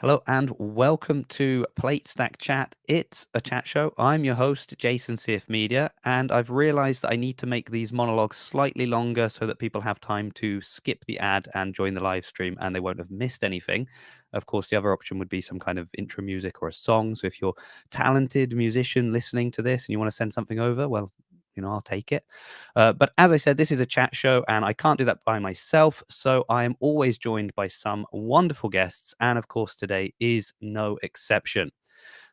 Hello and welcome to Plate Stack Chat. It's a chat show. I'm your host, Jason CF Media, and I've realized that I need to make these monologues slightly longer so that people have time to skip the ad and join the live stream and they won't have missed anything. Of course, the other option would be some kind of intro music or a song. So if you're a talented musician listening to this and you want to send something over, well, I'll take it. But as I said, this is a chat show and I can't do that by myself. So I am always joined by some wonderful guests. And of course, today is no exception.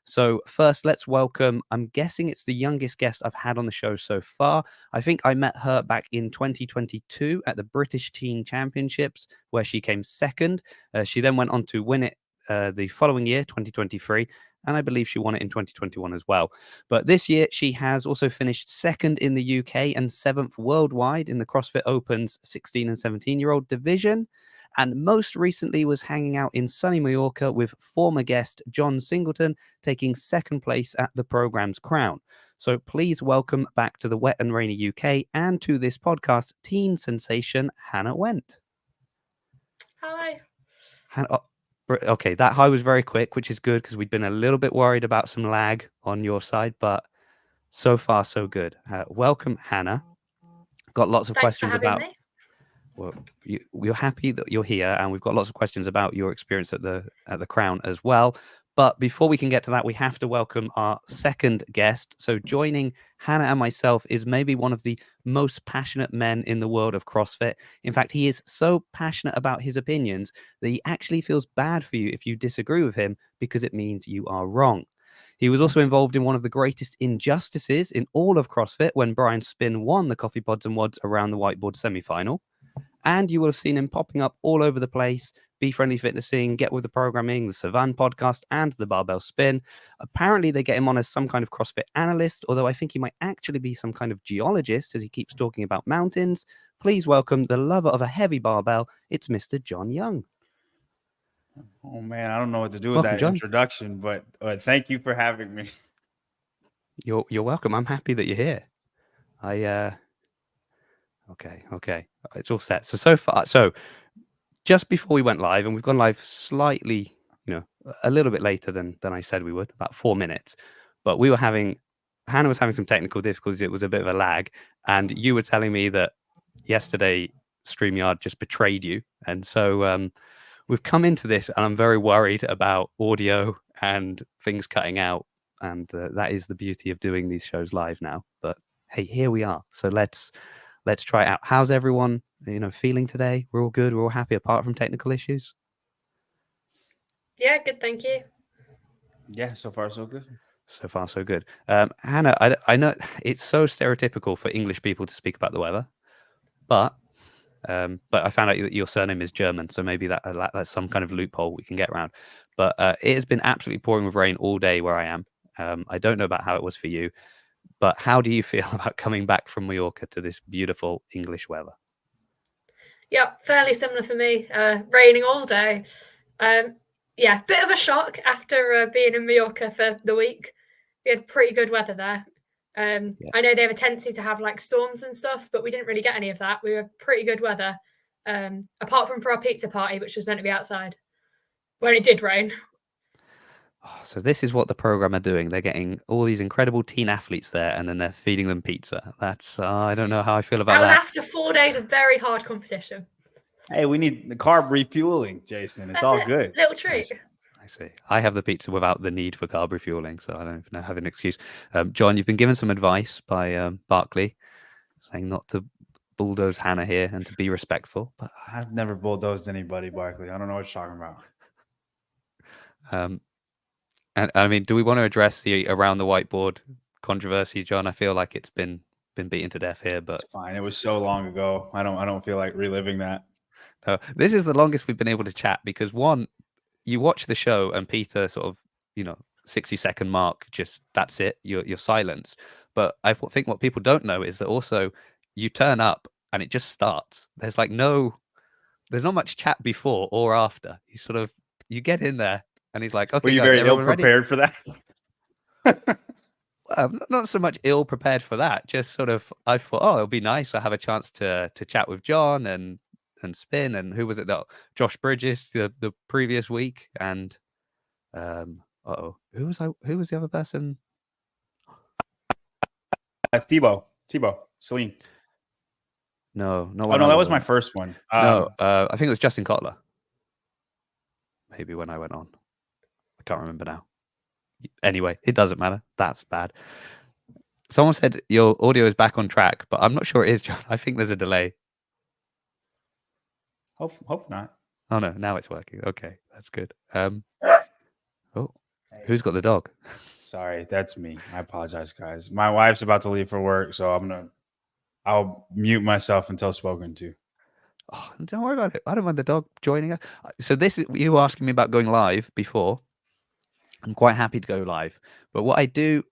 So first, let's welcome, I'm guessing it's the youngest guest I've had on the show so far. I think I met her back in 2022 at the British Teen Championships, where she came second. She then went on to win it the following year, 2023. And I believe she won it in 2021 as well. But this year, she has also finished second in the UK and seventh worldwide in the CrossFit Open's 16 and 17-year-old division. And most recently was hanging out in sunny Mallorca with former guest John Singleton, taking second place at the program's crown. So please welcome back to the Wet and Rainy UK and to this podcast, teen sensation Hannah Wednt. Hi. Okay, that hi was very quick, which is good because we'd been a little bit worried about some lag on your side, but so far so good. Welcome, Hannah. Got lots of Thanks for questions having about. me. Well, we're happy that you're here, and we've got lots of questions about your experience at the Crown as well. But before we can get to that, we have to welcome our second guest. So joining Hannah and myself is maybe one of the most passionate men in the world of CrossFit. In fact, he is so passionate about his opinions that he actually feels bad for you if you disagree with him because it means you are wrong. He was also involved in one of the greatest injustices in all of CrossFit when Brian Spin won the Coffee Pods and Wads around the whiteboard semi-final. And you will have seen him popping up all over the place. Be Friendly Fitnessing, Get With The Programming, the Savan podcast, and the Barbell Spin. Apparently, they get him on as some kind of CrossFit analyst, although I think he might actually be some kind of geologist as he keeps talking about mountains. Please welcome the lover of a heavy barbell. It's Mr. John Young. Oh, man, I don't know what to do with Welcome, that John. introduction, but thank you for having me. You're welcome. I'm happy that you're here. Okay. It's all set. So far, just before we went live, and we've gone live slightly, a little bit later than I said we would, about 4 minutes, but Hannah was having some technical difficulties. It was a bit of a lag, and you were telling me that yesterday StreamYard just betrayed you. And so we've come into this, and I'm very worried about audio and things cutting out. And that is the beauty of doing these shows live now. But hey, here we are. So let's try it out. How's everyone, feeling today? We're all good. We're all happy apart from technical issues. Yeah, good. Thank you. Yeah, so far so good. So far so good. Hannah, I know it's so stereotypical for English people to speak about the weather, but I found out that your surname is German, so maybe that's some kind of loophole we can get around. But it has been absolutely pouring with rain all day where I am. I don't know about how it was for you, but how do you feel about coming back from Mallorca to this beautiful English weather? Yeah, fairly similar for me. Raining all day. Yeah, bit of a shock after being in Mallorca for the week. We had pretty good weather there. I know they have a tendency to have like storms and stuff, but we didn't really get any of that. We were pretty good weather, apart from for our pizza party, which was meant to be outside, where it did rain. Oh, so this is what the program are doing. They're getting all these incredible teen athletes there, and then they're feeding them pizza. That's I don't know how I feel about that. After 4 days of very hard competition. Hey, we need the carb refueling, Jason. It's all good. Little treat. I see. I have the pizza without the need for carb refueling, so I don't even have an excuse. John, you've been given some advice by Barkley, saying not to bulldoze Hannah here and to be respectful. But I've never bulldozed anybody, Barkley. I don't know what you're talking about. And I mean, do we want to address the around the whiteboard controversy, John? I feel like it's been beaten to death here, but it's fine. It was so long ago. I don't feel like reliving that. This is the longest we've been able to chat because one, you watch the show and Peter sort of, 60-second mark, just that's it. You're silenced. But I think what people don't know is that also you turn up and it just starts. There's not much chat before or after. You get in there. And he's like, okay, were you very ill prepared for that? Not so much ill prepared for that. Just sort of, I thought, it'll be nice. I have a chance to chat with John and Spin and who was it? Josh Bridges the previous week. And Who was the other person? Thibaut, Celine. No, Oh no, that was my first one. No, I think it was Justin Kotler. Maybe when I went on. I can't remember now. Anyway, it doesn't matter. That's bad. Someone said your audio is back on track, but I'm not sure it is, John. I think there's a delay. Hope not. Oh no, now it's working. Okay, that's good. Who's got the dog? Sorry, that's me. I apologize, guys. My wife's about to leave for work, so I'll mute myself until spoken to. Oh, don't worry about it. I don't mind the dog joining us. So this is you were asking me about going live before. I'm quite happy to go live, but what I do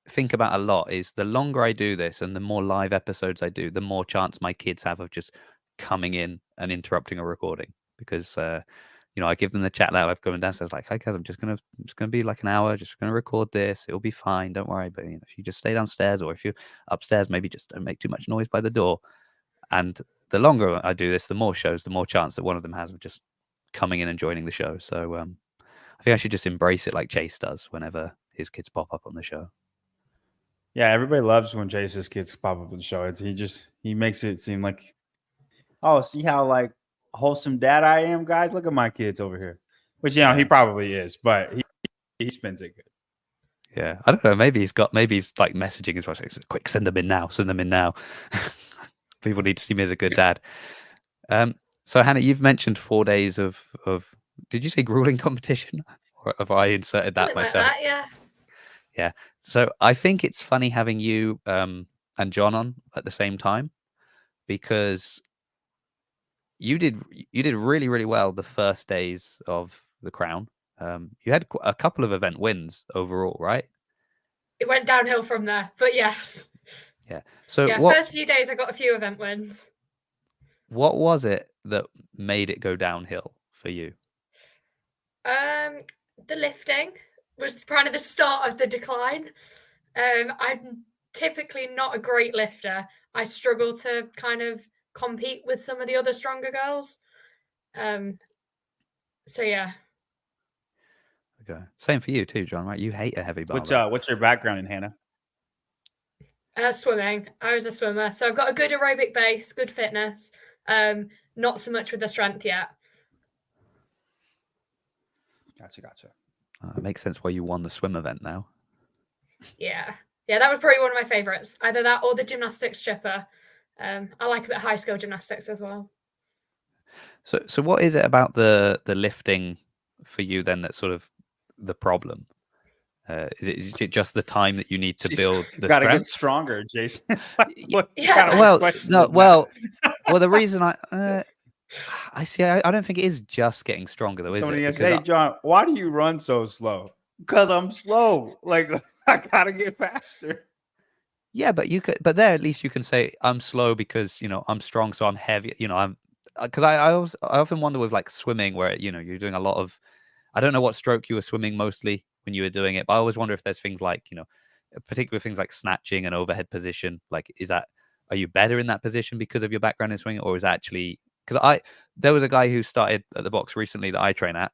think about a lot is the longer I do this and the more live episodes I do, the more chance my kids have of just coming in and interrupting a recording because I give them the chat that I've going downstairs like, "Hi guys, I'm just gonna be like an hour, just gonna record this. It'll be fine, don't worry." But if you just stay downstairs or if you're upstairs, maybe just don't make too much noise by the door. And the longer I do this, the more shows, the more chance that one of them has of just coming in and joining the show. So I think I should just embrace it like Chase does whenever his kids pop up on the show. Yeah, everybody loves when Chase's kids pop up on the show. He makes it seem like, oh, see how like wholesome dad I am, guys. Look at my kids over here. Which he probably is, but he spins it good. Yeah, I don't know. Maybe he's like messaging his wife, quick, send them in now. People need to see me as a good dad. So Hannah, you've mentioned 4 days of did you say grueling competition? Or have I inserted that Something myself? like that, yeah. Yeah. So I think it's funny having you and John on at the same time because you did really, really well the first days of the Crown. You had a couple of event wins overall, right? It went downhill from there, but yes. Yeah. So first few days I got a few event wins. What was it that made it go downhill for you? The lifting was kind of the start of the decline. I'm typically not a great lifter. I struggle to kind of compete with some of the other stronger girls. So yeah. Okay. Same for you too, John, right? You hate a heavy barbell. What's your background in, Hannah? Swimming. I was a swimmer. So I've got a good aerobic base, good fitness. Not so much with the strength yet. Gotcha. It makes sense why you won the swim event now. Yeah, that was probably one of my favorites. Either that or the gymnastics chipper. I like a bit of high skill gymnastics as well. So what is it about the lifting for you then that's sort of the problem? Is it just the time that you need to build the gotta strength? get stronger, Jason. The reason I see, I don't think it is just getting stronger though, is Somebody it? says, "Hey, John, why do you run so slow?" Because I'm slow. Like I gotta get faster. Yeah, but there at least you can say I'm slow because I'm strong, so I'm heavy. Because I often wonder with like swimming where you're doing a lot of, I don't know what stroke you were swimming mostly when you were doing it, but I always wonder if there's things like particular things like snatching and overhead position. Like, are you better in that position because of your background in swimming, or is actually because there was a guy who started at the box recently that I train at,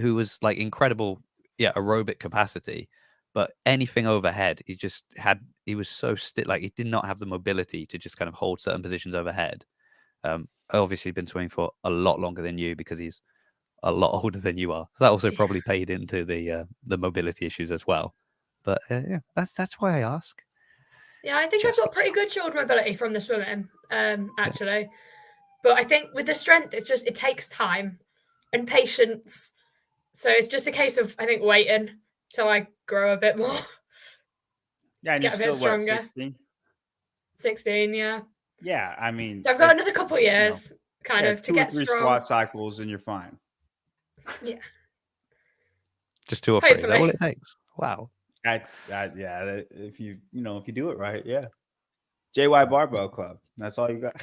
who was like incredible, aerobic capacity, but anything overhead, he was so stiff, like he did not have the mobility to just kind of hold certain positions overhead. Obviously been swimming for a lot longer than you because he's a lot older than you are. So that also probably paid into the mobility issues as well. But that's why I ask. Yeah, I think I've got pretty good shoulder mobility from the swimming, actually. Yeah. But I think with the strength, it takes time and patience. So it's just a case of, I think, waiting till I grow a bit more. Yeah, and get a bit stronger. 16? 16, yeah. Yeah, I mean, so I've got another couple of years, to get 2 or 3 strong. squat cycles, and you're fine. Yeah. Just 2 or 3. That's all it takes. Wow. If you do it right, yeah. JY Barbell Club. That's all you got.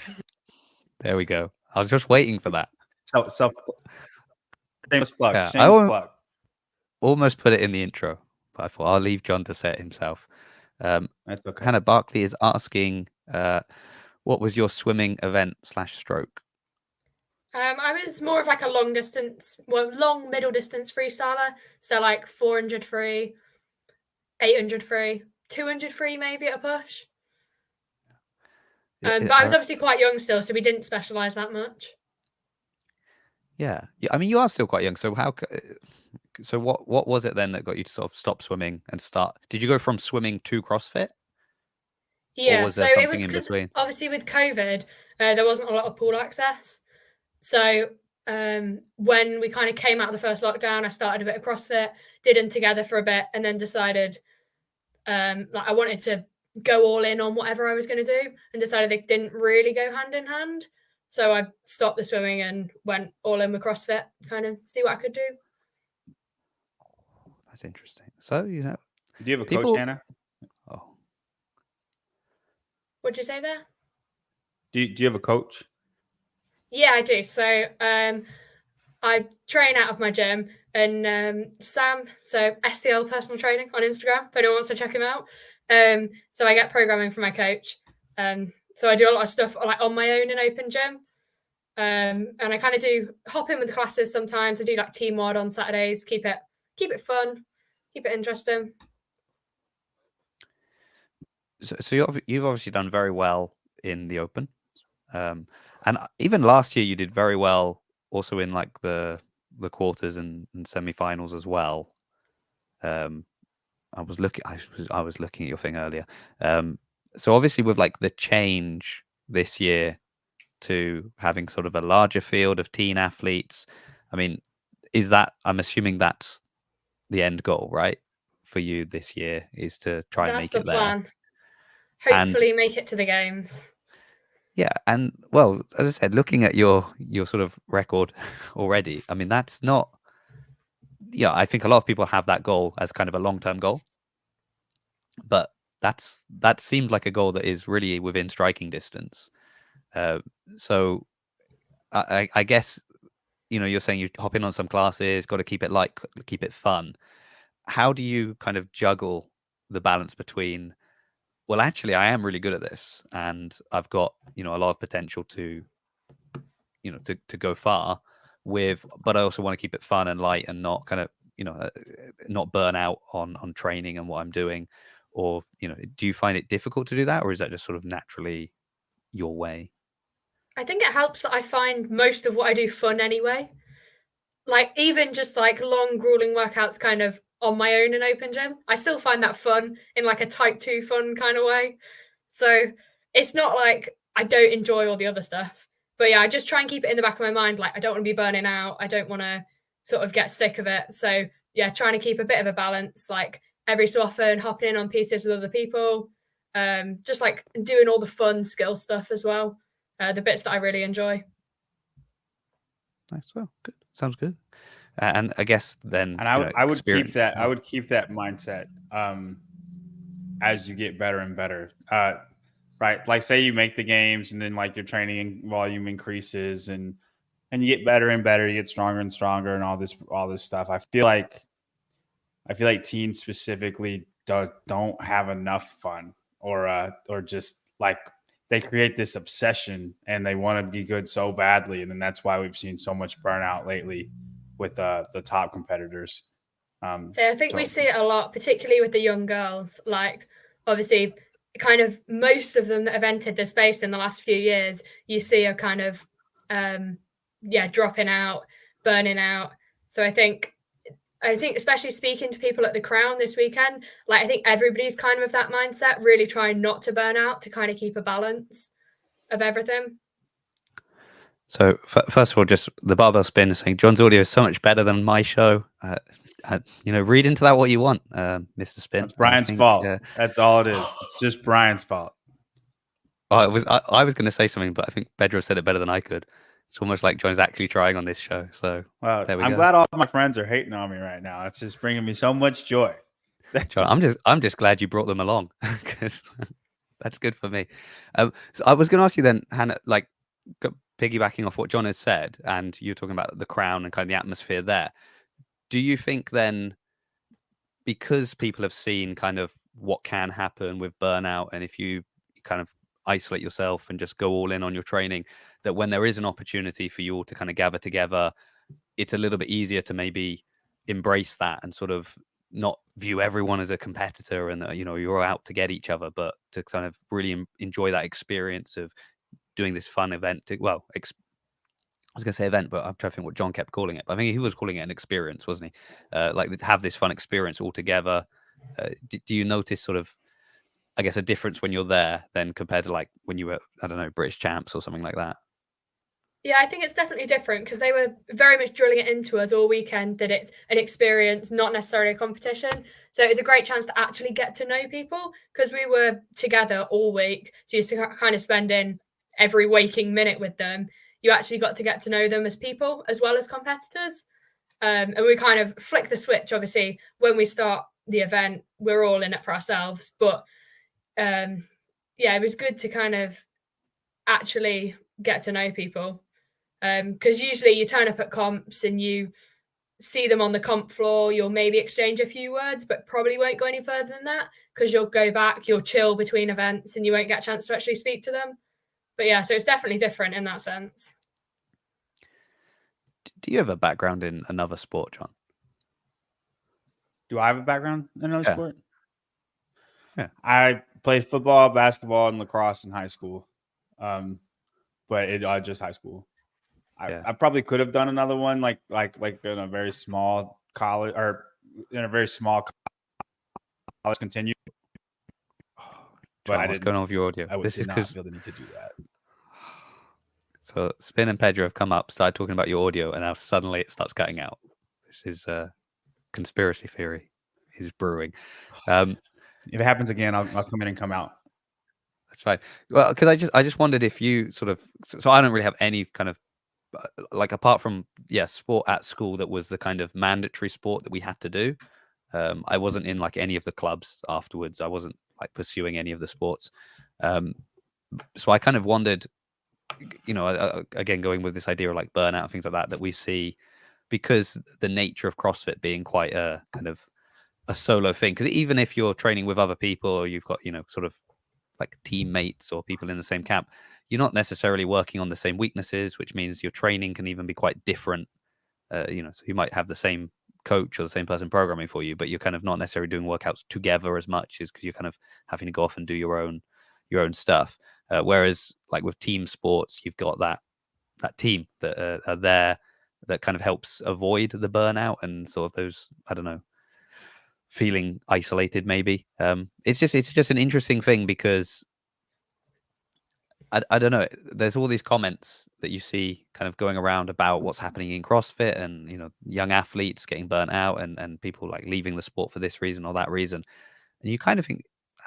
There we go. I was just waiting for that. Shameless plug. Yeah, Shameless plug. Almost put it in the intro, but I thought I'll leave John to say it himself. That's okay. Hannah Barkley is asking, what was your swimming event / stroke? I was more of like a long middle distance freestyler. So like 400 free, 800 free, 200 free maybe at a push. But I was obviously quite young still, so we didn't specialize that much. Yeah. I mean, you are still quite young. So so what was it then that got you to sort of stop swimming and start? Did you go from swimming to CrossFit? Yeah, Or was so there it something was in because between? obviously with COVID, there wasn't a lot of pool access. So when we kind of came out of the first lockdown, I started a bit of CrossFit, did them together for a bit, and then decided like I wanted to go all in on whatever I was going to do, and decided they didn't really go hand in hand. So I stopped the swimming and went all in with CrossFit, kind of see what I could do. That's interesting. So, do you have a coach, Hannah? Oh, What'd you say there? Do you have a coach? Yeah, I do. So I train out of my gym, and Sam, so SCL Personal Training on Instagram, if anyone wants to check him out. So I get programming from my coach. So I do a lot of stuff like on my own in open gym. And I kind of do hop in with the classes sometimes. I do like team mod on Saturdays, keep it fun, keep it interesting. So you've obviously done very well in the open. And even last year you did very well also in like the quarters and semi-finals as well. I was looking at your thing earlier. So obviously with like the change this year to having sort of a larger field of teen athletes, I mean, I'm assuming that's the end goal, right? For you this year is to try and That's make the it there. plan. And Hopefully make it to the games. yeah, and well, as I said, looking at your sort of record already, I mean, that's not, I think a lot of people have that goal as kind of a long-term goal, but that seemed like a goal that is really within striking distance. So I guess, you're saying you hop in on some classes, got to keep it fun. How do you kind of juggle the balance between, well, actually, I am really good at this, and I've got, a lot of potential to, to go far but I also want to keep it fun and light and not kind of, not burn out on training and what I'm doing, or, do you find it difficult to do that, or is that just sort of naturally your way? I think it helps that I find most of what I do fun anyway. Like even just like long grueling workouts kind of on my own in open gym, I still find that fun in like a type 2 fun kind of way. So it's not like I don't enjoy all the other stuff. But yeah, I just try and keep it in the back of my mind. Like I don't want to be burning out. I don't want to sort of get sick of it. So yeah, trying to keep a bit of a balance, like every so often hopping in on pieces with other people, just like doing all the fun skill stuff as well. The bits that I really enjoy. Nice. Well, good. Sounds good. And I guess then, and I would keep that. Yeah. I would keep that mindset as you get better and better. Right, like say you make the games, and then like your training volume increases, and you get better and better. You get stronger and stronger, and all this stuff. I feel like teens specifically don't have enough fun, or just like they create this obsession and they want to be good so badly, and then that's why we've seen so much burnout lately with the top competitors. So I think we see it a lot, particularly with the young girls. Like obviously, kind of most of them that have entered the space in the last few years, you see are kind of dropping out, burning out. So I think especially speaking to people at the Crown this weekend, like I think everybody's kind of that mindset, really trying not to burn out, to kind of keep a balance of everything. So first of all, just the barbell spin is saying John's audio is so much better than my show. Read into that what you want, Mr. Spin. It's Brian's fault. That's all it is. It's just Brian's fault. Oh, I was going to say something, but I think Pedro said it better than I could. It's almost like John's actually trying on this show. So there we go. I'm glad all my friends are hating on me right now. It's just bringing me so much joy. John, I'm just glad you brought them along, because that's good for me. So I was going to ask you then, Hannah, like piggybacking off what John has said, and you're talking about the Crown and kind of the atmosphere there. Do you think then, because people have seen kind of what can happen with burnout, and if you kind of isolate yourself and just go all in on your training, that when there is an opportunity for you all to kind of gather together, it's a little bit easier to maybe embrace that and sort of not view everyone as a competitor and you're out to get each other, but to kind of really enjoy that experience of doing this fun event. I was going to say event, but I'm trying to think what John kept calling it. But I think he was calling it an experience, wasn't he? Like have this fun experience all together. Do you notice sort of, I guess, a difference when you're there than compared to like when you were, I don't know, British champs or something like that? Yeah, I think it's definitely different because they were very much drilling it into us all weekend that it's an experience, not necessarily a competition. So it's a great chance to actually get to know people because we were together all week. So you used to kind of spend in every waking minute with them. You actually got to get to know them as people as well as competitors. And we kind of flick the switch, obviously, when we start the event, we're all in it for ourselves. But yeah, it was good to kind of actually get to know people. Because usually you turn up at comps and you see them on the comp floor, you'll maybe exchange a few words, but probably won't go any further than that because you'll go back, you'll chill between events and you won't get a chance to actually speak to them. But yeah, so it's definitely different in that sense. Do you have a background in another sport, John? Do I have a background in another sport? Yeah. I played football, basketball, and lacrosse in high school. But it just high school. I probably could have done another one like in a very small college or in a very small college continue. John, what's going on with your audio? This is not feel the need to do that. So Spin and Pedro have come up, started talking about your audio, and now suddenly it starts cutting out. This is conspiracy theory is brewing. If it happens again, I'll come in and come out. That's fine. Well, because I just wondered if you sort of, so I don't really have any kind of like apart from sport at school that was the kind of mandatory sport that we had to do. I wasn't in like any of the clubs afterwards. I wasn't like pursuing any of the sports. So I kind of wondered, again, going with this idea of like burnout and things like that we see, because the nature of CrossFit being quite a kind of a solo thing. Because even if you're training with other people or you've got, sort of like teammates or people in the same camp, you're not necessarily working on the same weaknesses, which means your training can even be quite different. So you might have the same coach or the same person programming for you, but you're kind of not necessarily doing workouts together as much as because you're kind of having to go off and do your own stuff. Whereas like with team sports, you've got that team that are there that kind of helps avoid the burnout and sort of those, I don't know, feeling isolated maybe. It's just an interesting thing because I don't know, there's all these comments that you see kind of going around about what's happening in CrossFit and young athletes getting burnt out and people like leaving the sport for this reason or that reason, and you kind of think,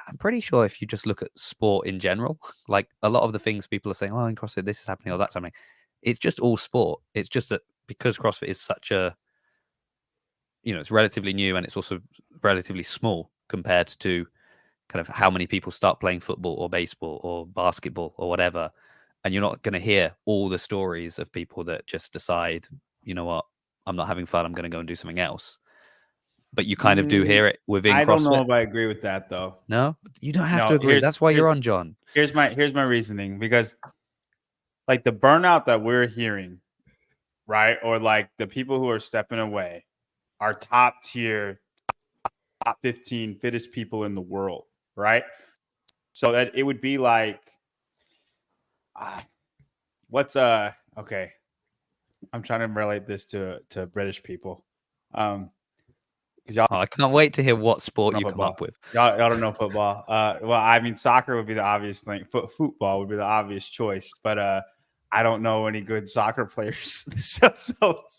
I'm pretty sure if you just look at sport in general, like a lot of the things people are saying, oh, in CrossFit this is happening or that's happening, it's just all sport. It's just that because CrossFit is such a, it's relatively new and it's also relatively small compared to kind of how many people start playing football or baseball or basketball or whatever. And you're not going to hear all the stories of people that just decide, you know what, I'm not having fun, I'm going to go and do something else. But you kind of do hear it within CrossFit. I don't know if I agree with that though. No, you don't have to agree. That's why you're on, John. Here's my reasoning, because like the burnout that we're hearing, right? Or like the people who are stepping away are top tier, top 15 fittest people in the world, right? So that it would be like, okay. I'm trying to relate this to British people. I can't wait to hear what sport you come up with. Y'all don't know football. Well, I mean, soccer would be the obvious thing. Football would be the obvious choice, but I don't know any good soccer players. so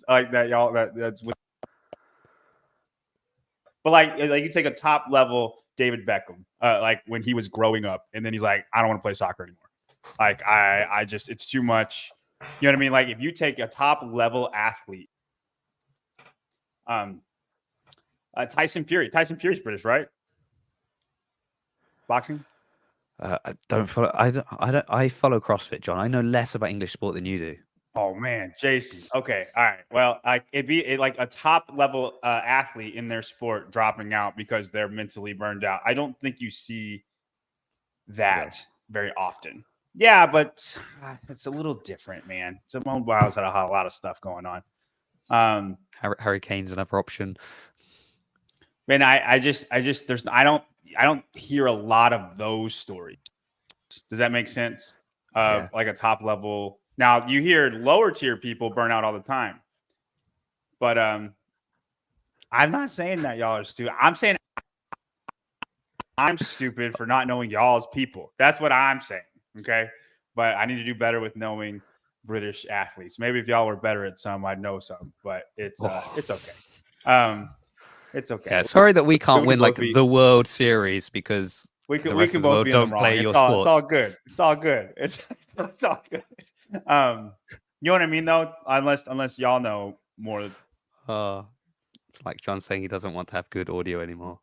like that, y'all. That's with. But like you take a top level David Beckham, like when he was growing up, and then he's like, I don't want to play soccer anymore. Like I just, it's too much. You know what I mean? Like if you take a top level athlete, Tyson Fury's British, right? Boxing. I don't follow. I follow CrossFit, John. I know less about English sport than you do. Oh man, Jason. Okay, all right. Well, it'd be like a top level athlete in their sport dropping out because they're mentally burned out. I don't think you see that very often. Yeah, but it's a little different, man. Simone Biles had a lot of stuff going on. Harry Kane's another option. Man, I don't hear a lot of those stories. Does that make sense? Like a top level. Now you hear lower tier people burn out all the time, but I'm not saying that y'all are stupid. I'm saying I'm stupid for not knowing y'all's people. That's what I'm saying. Okay, but I need to do better with knowing British athletes. Maybe if y'all were better at some, I'd know some. But it's okay. It's okay. Yeah, sorry that we can't win like be, the World Series because we the can rest of the both world be in the don't wrong. play your It's all sports. good. It's all good. It's all good. You know what I mean though? Unless y'all know more. It's like John saying he doesn't want to have good audio anymore.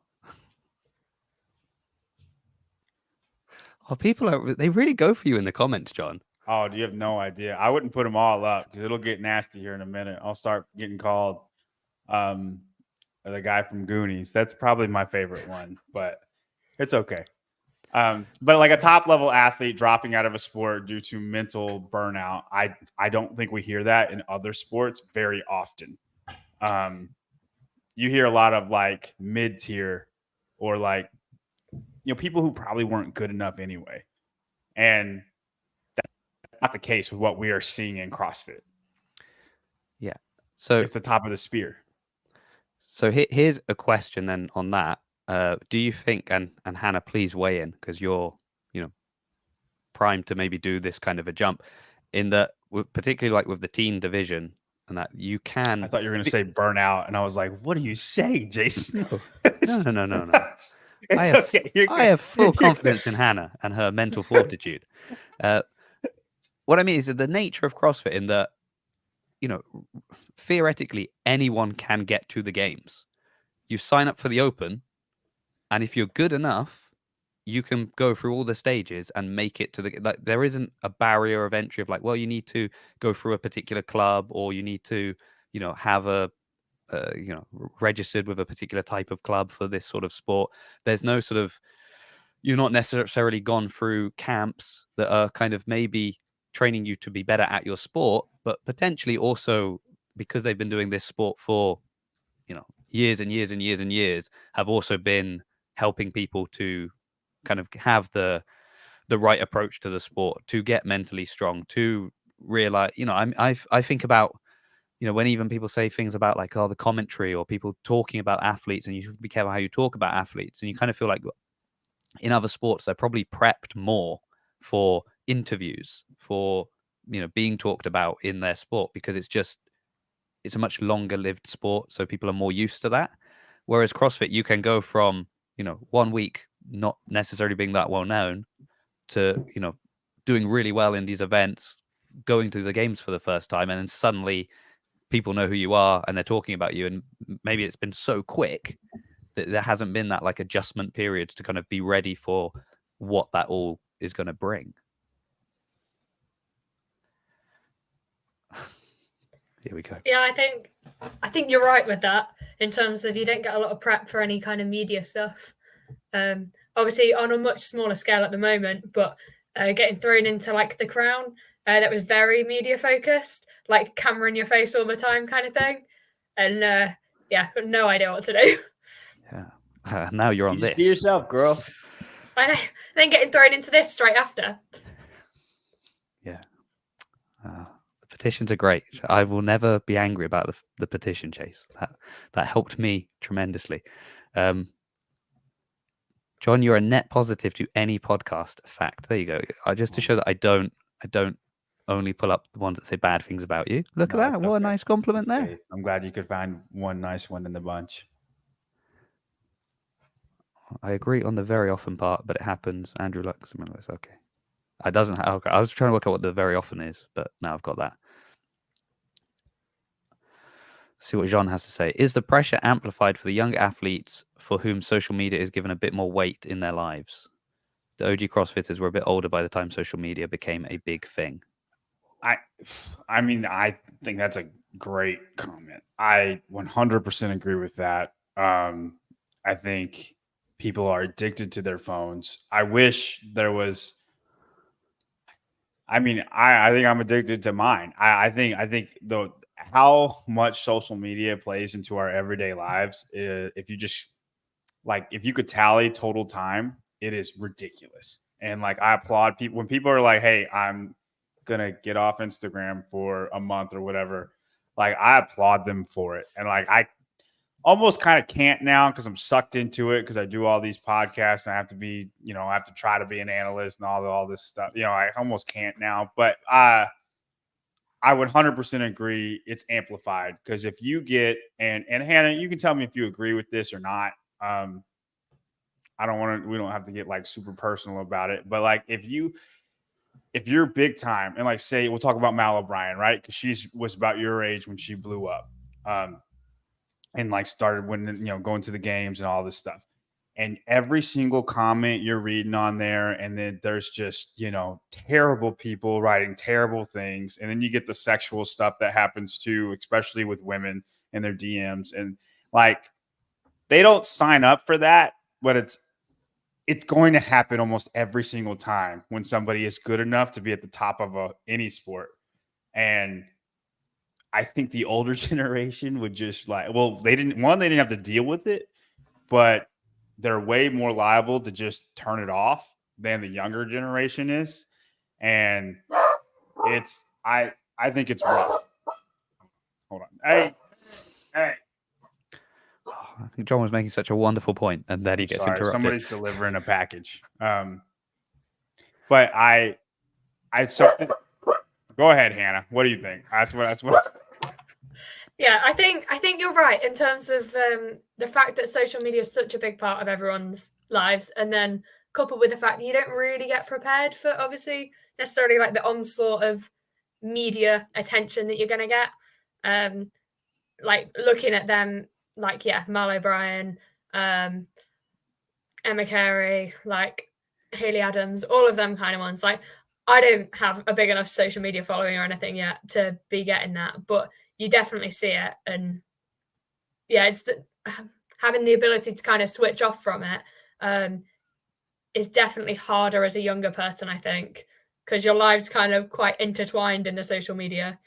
Oh, they really go for you in the comments, John. Oh, do you have no idea? I wouldn't put them all up because it'll get nasty here in a minute. I'll start getting called the guy from Goonies. That's probably my favorite one, but it's okay. But like a top level athlete dropping out of a sport due to mental burnout, I don't think we hear that in other sports very often. You hear a lot of like mid tier or like, people who probably weren't good enough anyway. And that's not the case with what we are seeing in CrossFit. Yeah. So it's the top of the spear. So here's a question then on that. Do you think, and Hannah, please weigh in because you're, primed to maybe do this kind of a jump in that, particularly like with the teen division and that you can. I thought you were going to say burnout. And I was like, what are you saying, Jason? No. I have full confidence in Hannah and her mental fortitude. What I mean is that the nature of CrossFit in that, theoretically anyone can get to the games. You sign up for the Open, and if you're good enough, you can go through all the stages and make it to the, like, there isn't a barrier of entry of like, well, you need to go through a particular club or you need to, have registered with a particular type of club for this sort of sport. There's no sort of, you're not necessarily gone through camps that are kind of maybe training you to be better at your sport, but potentially also because they've been doing this sport for, years and years and years and years, have also been helping people to kind of have the right approach to the sport, to get mentally strong, to realize, I think about, when even people say things about like, the commentary or people talking about athletes, and you should be careful how you talk about athletes, and you kind of feel like in other sports they're probably prepped more for interviews, for being talked about in their sport, because it's a much longer lived sport, so people are more used to that. Whereas CrossFit, you can go from 1 week not necessarily being that well known to doing really well in these events, going to the games for the first time, and then suddenly people know who you are and they're talking about you. And maybe it's been so quick that there hasn't been that like adjustment period to kind of be ready for what that all is going to bring. Here we go. Yeah, I think you're right with that in terms of you don't get a lot of prep for any kind of media stuff. Obviously on a much smaller scale at the moment, but getting thrown into like The Crown, that was very media focused, like camera in your face all the time kind of thing. And no idea what to do. Yeah. Now you're on this. Be yourself, girl. I know. Then getting thrown into this straight after. Yeah. The petitions are great. I will never be angry about the petition, Chase. That helped me tremendously. John, you're a net positive to any podcast fact. There you go. Just to show that I don't only pull up the ones that say bad things about you. Look at that. What a nice compliment there. I'm glad you could find one nice one in the bunch. I agree on the very often part, but it happens. Andrew Luxembourg. Okay. It doesn't. Okay. I was trying to work out what the very often is, but now I've got that. See what Jean has to say. Is the pressure amplified for the young athletes for whom social media is given a bit more weight in their lives? The OG CrossFitters were a bit older by the time social media became a big thing. I mean, I think that's a great comment. I 100% agree with that. I think people are addicted to their phones. I wish there was I mean, I think I'm addicted to mine. I think the how much social media plays into our everyday lives, if you just like if you could tally total time, it is ridiculous. And like I applaud people when people are like, "Hey, I'm gonna get off Instagram for a month or whatever." Like I applaud them for it, and like I almost kind of can't now because I'm sucked into it because I do all these podcasts and I have to be, I have to try to be an analyst and all this stuff. I almost can't now, but I would 100% agree it's amplified because if you get and Hannah, you can tell me if you agree with this or not. We don't have to get like super personal about it, but like if you're big time and like say we'll talk about Mal O'Brien, right? Because she was about your age when she blew up. And like started when going to the games and all this stuff, and every single comment you're reading on there, and then there's just terrible people writing terrible things, and then you get the sexual stuff that happens too, especially with women and their DMs, and like they don't sign up for that, but it's going to happen almost every single time when somebody is good enough to be at the top of any sport. And I think the older generation would just they didn't have to deal with it, but they're way more liable to just turn it off than the younger generation is. And I think it's rough. Hold on. Hey. Oh, I think John was making such a wonderful point, and then he gets interrupted. Somebody's delivering a package. But go ahead, Hannah. What do you think? That's what. Yeah, I think you're right in terms of the fact that social media is such a big part of everyone's lives, and then coupled with the fact that you don't really get prepared for obviously necessarily like the onslaught of media attention that you're going to get. Like looking at them, like Mal O'Brien, Emma Carey, like Haley Adams, all of them kind of ones. Like I don't have a big enough social media following or anything yet to be getting that, but you definitely see it. And it's having the ability to kind of switch off from it is definitely harder as a younger person, I think, because your lives kind of quite intertwined in the social media.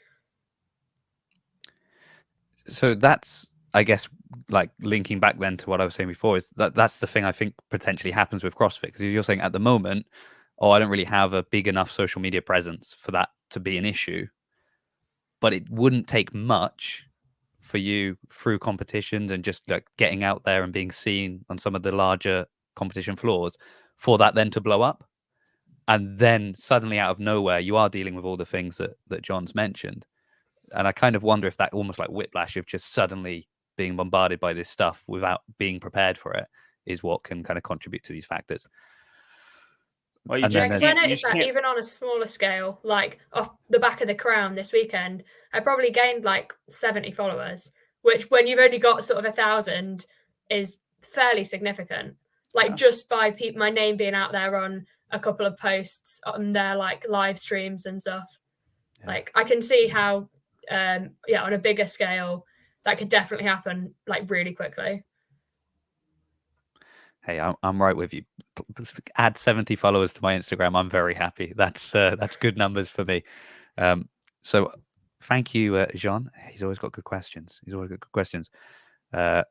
So that's, I guess, like linking back then to what I was saying before, is that's the thing I think potentially happens with CrossFit. Because if you're saying at the moment, I don't really have a big enough social media presence for that to be an issue. But it wouldn't take much for you through competitions and just like getting out there and being seen on some of the larger competition floors for that then to blow up. And then suddenly out of nowhere, you are dealing with all the things that John's mentioned. And I kind of wonder if that almost like whiplash of just suddenly being bombarded by this stuff without being prepared for it is what can kind of contribute to these factors. Well, I noticed that even on a smaller scale, like off the back of the Crown this weekend, I probably gained like 70 followers, which when you've only got sort of 1,000 is fairly significant. Like just by my name being out there on a couple of posts on their like live streams and stuff. Yeah. Like I can see how, on a bigger scale, that could definitely happen like really quickly. Hey, I'm right with you. Add 70 followers to my Instagram. I'm very happy. That's good numbers for me. So thank you, Jean. He's always got good questions. Okay,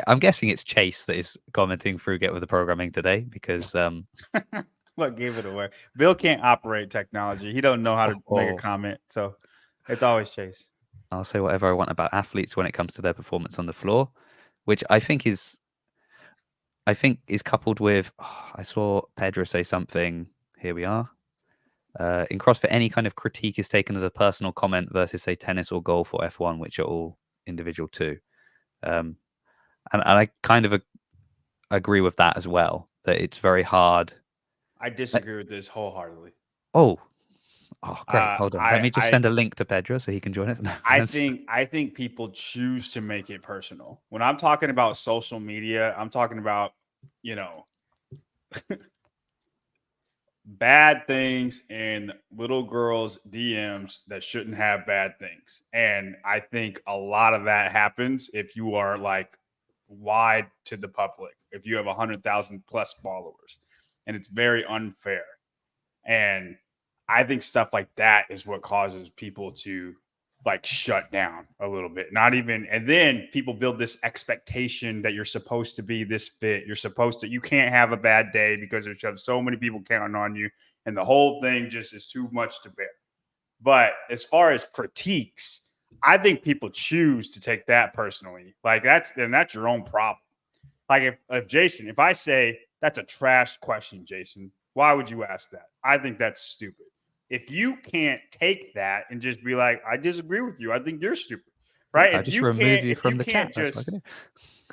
I'm guessing it's Chase that is commenting through Get With The Programming today because Look, gave it away. Bill can't operate technology. He don't know how to make a comment, so it's always Chase. I'll say whatever I want about athletes when it comes to their performance on the floor, which I think is coupled with, I saw Pedro say something, here we are. In CrossFit, any kind of critique is taken as a personal comment versus, say, tennis or golf or F1, which are all individual too. And I kind of agree with that as well, that it's very hard. I disagree with this wholeheartedly. Oh, great. Hold on. Let me just send a link to Pedro so he can join us. I think people choose to make it personal. When I'm talking about social media, I'm talking about, bad things in little girls' DMs that shouldn't have bad things. And I think a lot of that happens if you are like wide to the public, if you have 100,000 plus followers, and it's very unfair. And I think stuff like that is what causes people to like shut down a little bit. Not even, and then people build this expectation that you're supposed to be this fit. You can't have a bad day because there's so many people counting on you. And the whole thing just is too much to bear. But as far as critiques, I think people choose to take that personally. Like that's your own problem. Like if Jason, if I say that's a trash question, Jason, why would you ask that? I think that's stupid. If you can't take that and just be like, I disagree with you, I think you're stupid, right? I just remove you from the chat. Just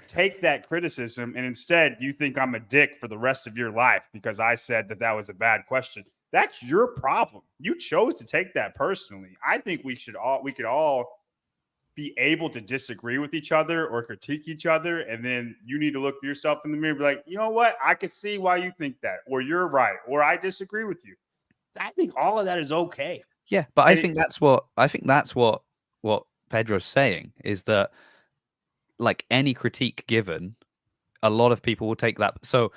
take that criticism and instead you think I'm a dick for the rest of your life because I said that was a bad question. That's your problem. You chose to take that personally. I think we could all be able to disagree with each other or critique each other. And then you need to look yourself in the mirror and be like, you know what? I can see why you think that, or you're right, or I disagree with you. I think all of that is okay. Yeah. But I think that's what Pedro's saying is that like any critique given, a lot of people will take that. So,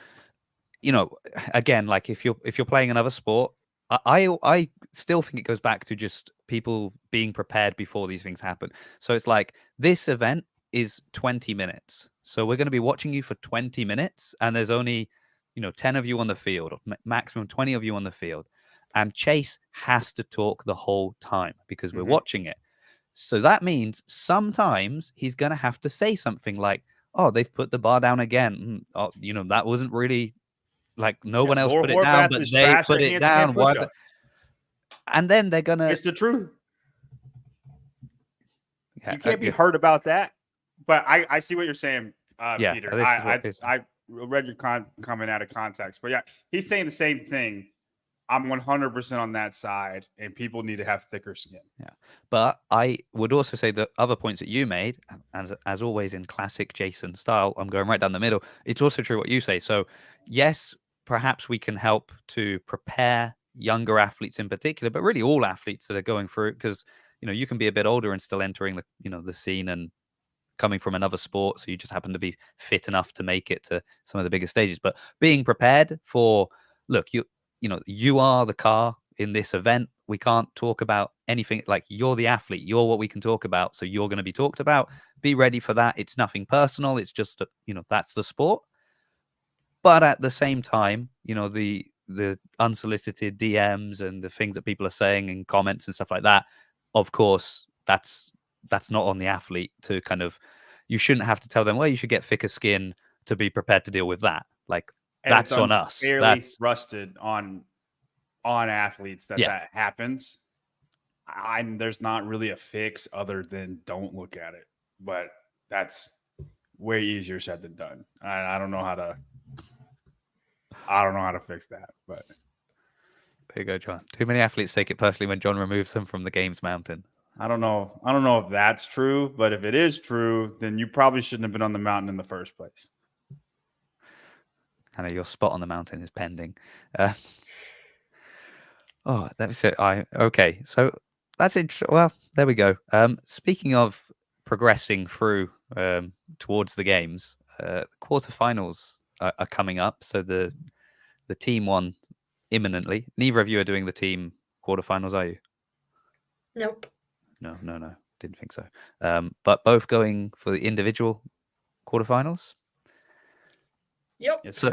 again, like if you're playing another sport, I still think it goes back to just people being prepared before these things happen. So it's like this event is 20 minutes. So we're going to be watching you for 20 minutes and there's only, 10 of you on the field, or maximum 20 of you on the field. And Chase has to talk the whole time because we're watching it. So that means sometimes he's going to have to say something like, oh, they've put the bar down again. Oh, that wasn't really like no one else put it down, but they put it down. And then they're going to. It's the truth. Yeah, you can't be hurt about that. But I see what you're saying, Peter. I read your comment out of context. But yeah, he's saying the same thing. I'm 100% on that side, and people need to have thicker skin. Yeah, but I would also say the other points that you made, as always in classic Jason style, I'm going right down the middle. It's also true what you say. So yes, perhaps we can help to prepare younger athletes in particular, but really all athletes that are going through it, because you can be a bit older and still entering the scene and coming from another sport, so you just happen to be fit enough to make it to some of the bigger stages. But being prepared for, look, you are the car in this event. We can't talk about anything. Like, you're the athlete. You're what we can talk about. So you're going to be talked about. Be ready for that. It's nothing personal. It's just, that's the sport. But at the same time, the unsolicited DMs and the things that people are saying in comments and stuff like that, of course, that's not on the athlete to kind of, you shouldn't have to tell them, well, you should get thicker skin to be prepared to deal with that. Like, and that's on us. That's thrusted on athletes that happens. There's not really a fix other than don't look at it, but that's way easier said than done. I don't know how to fix that, but there you go, John. Too many athletes take it personally when John removes them from the games mountain. I don't know if that's true, but if it is true, then you probably shouldn't have been on the mountain in the first place. I know your spot on the mountain is pending. That's it. Okay, so that's it. Well, there we go. Speaking of progressing through towards the games, the quarterfinals are coming up. So the team won imminently. Neither of you are doing the team quarterfinals, are you? Nope. No. Didn't think so. But both going for the individual quarterfinals. Yep. Yes,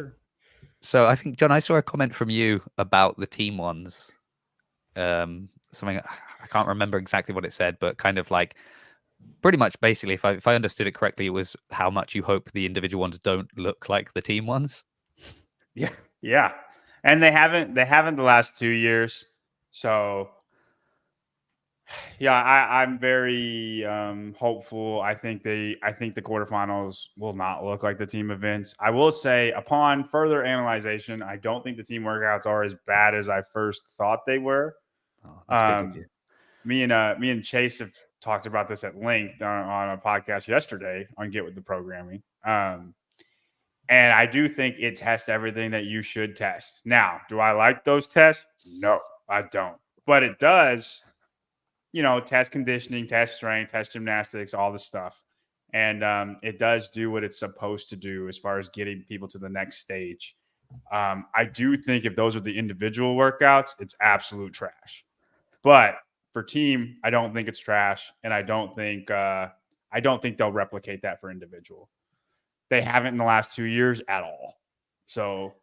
so I think, John, I saw a comment from you about the team ones. Something I can't remember exactly what it said, but kind of like pretty much basically, if I understood it correctly, it was how much you hope the individual ones don't look like the team ones. Yeah. And they haven't the last 2 years. So yeah, I'm very hopeful. I think the quarterfinals will not look like the team events. I will say, upon further analyzation, I don't think the team workouts are as bad as I first thought they were. Oh, that's big of you. Me and Chase have talked about this at length on a podcast yesterday on Get With The Programming. And I do think it tests everything that you should test. Now, do I like those tests? No, I don't. But it does, test conditioning, test strength, test gymnastics, all the stuff. And it does do what it's supposed to do as far as getting people to the next stage. I do think if those are the individual workouts, it's absolute trash. But for team, I don't think it's trash, and I don't think they'll replicate that for individual. They haven't in the last 2 years at all. So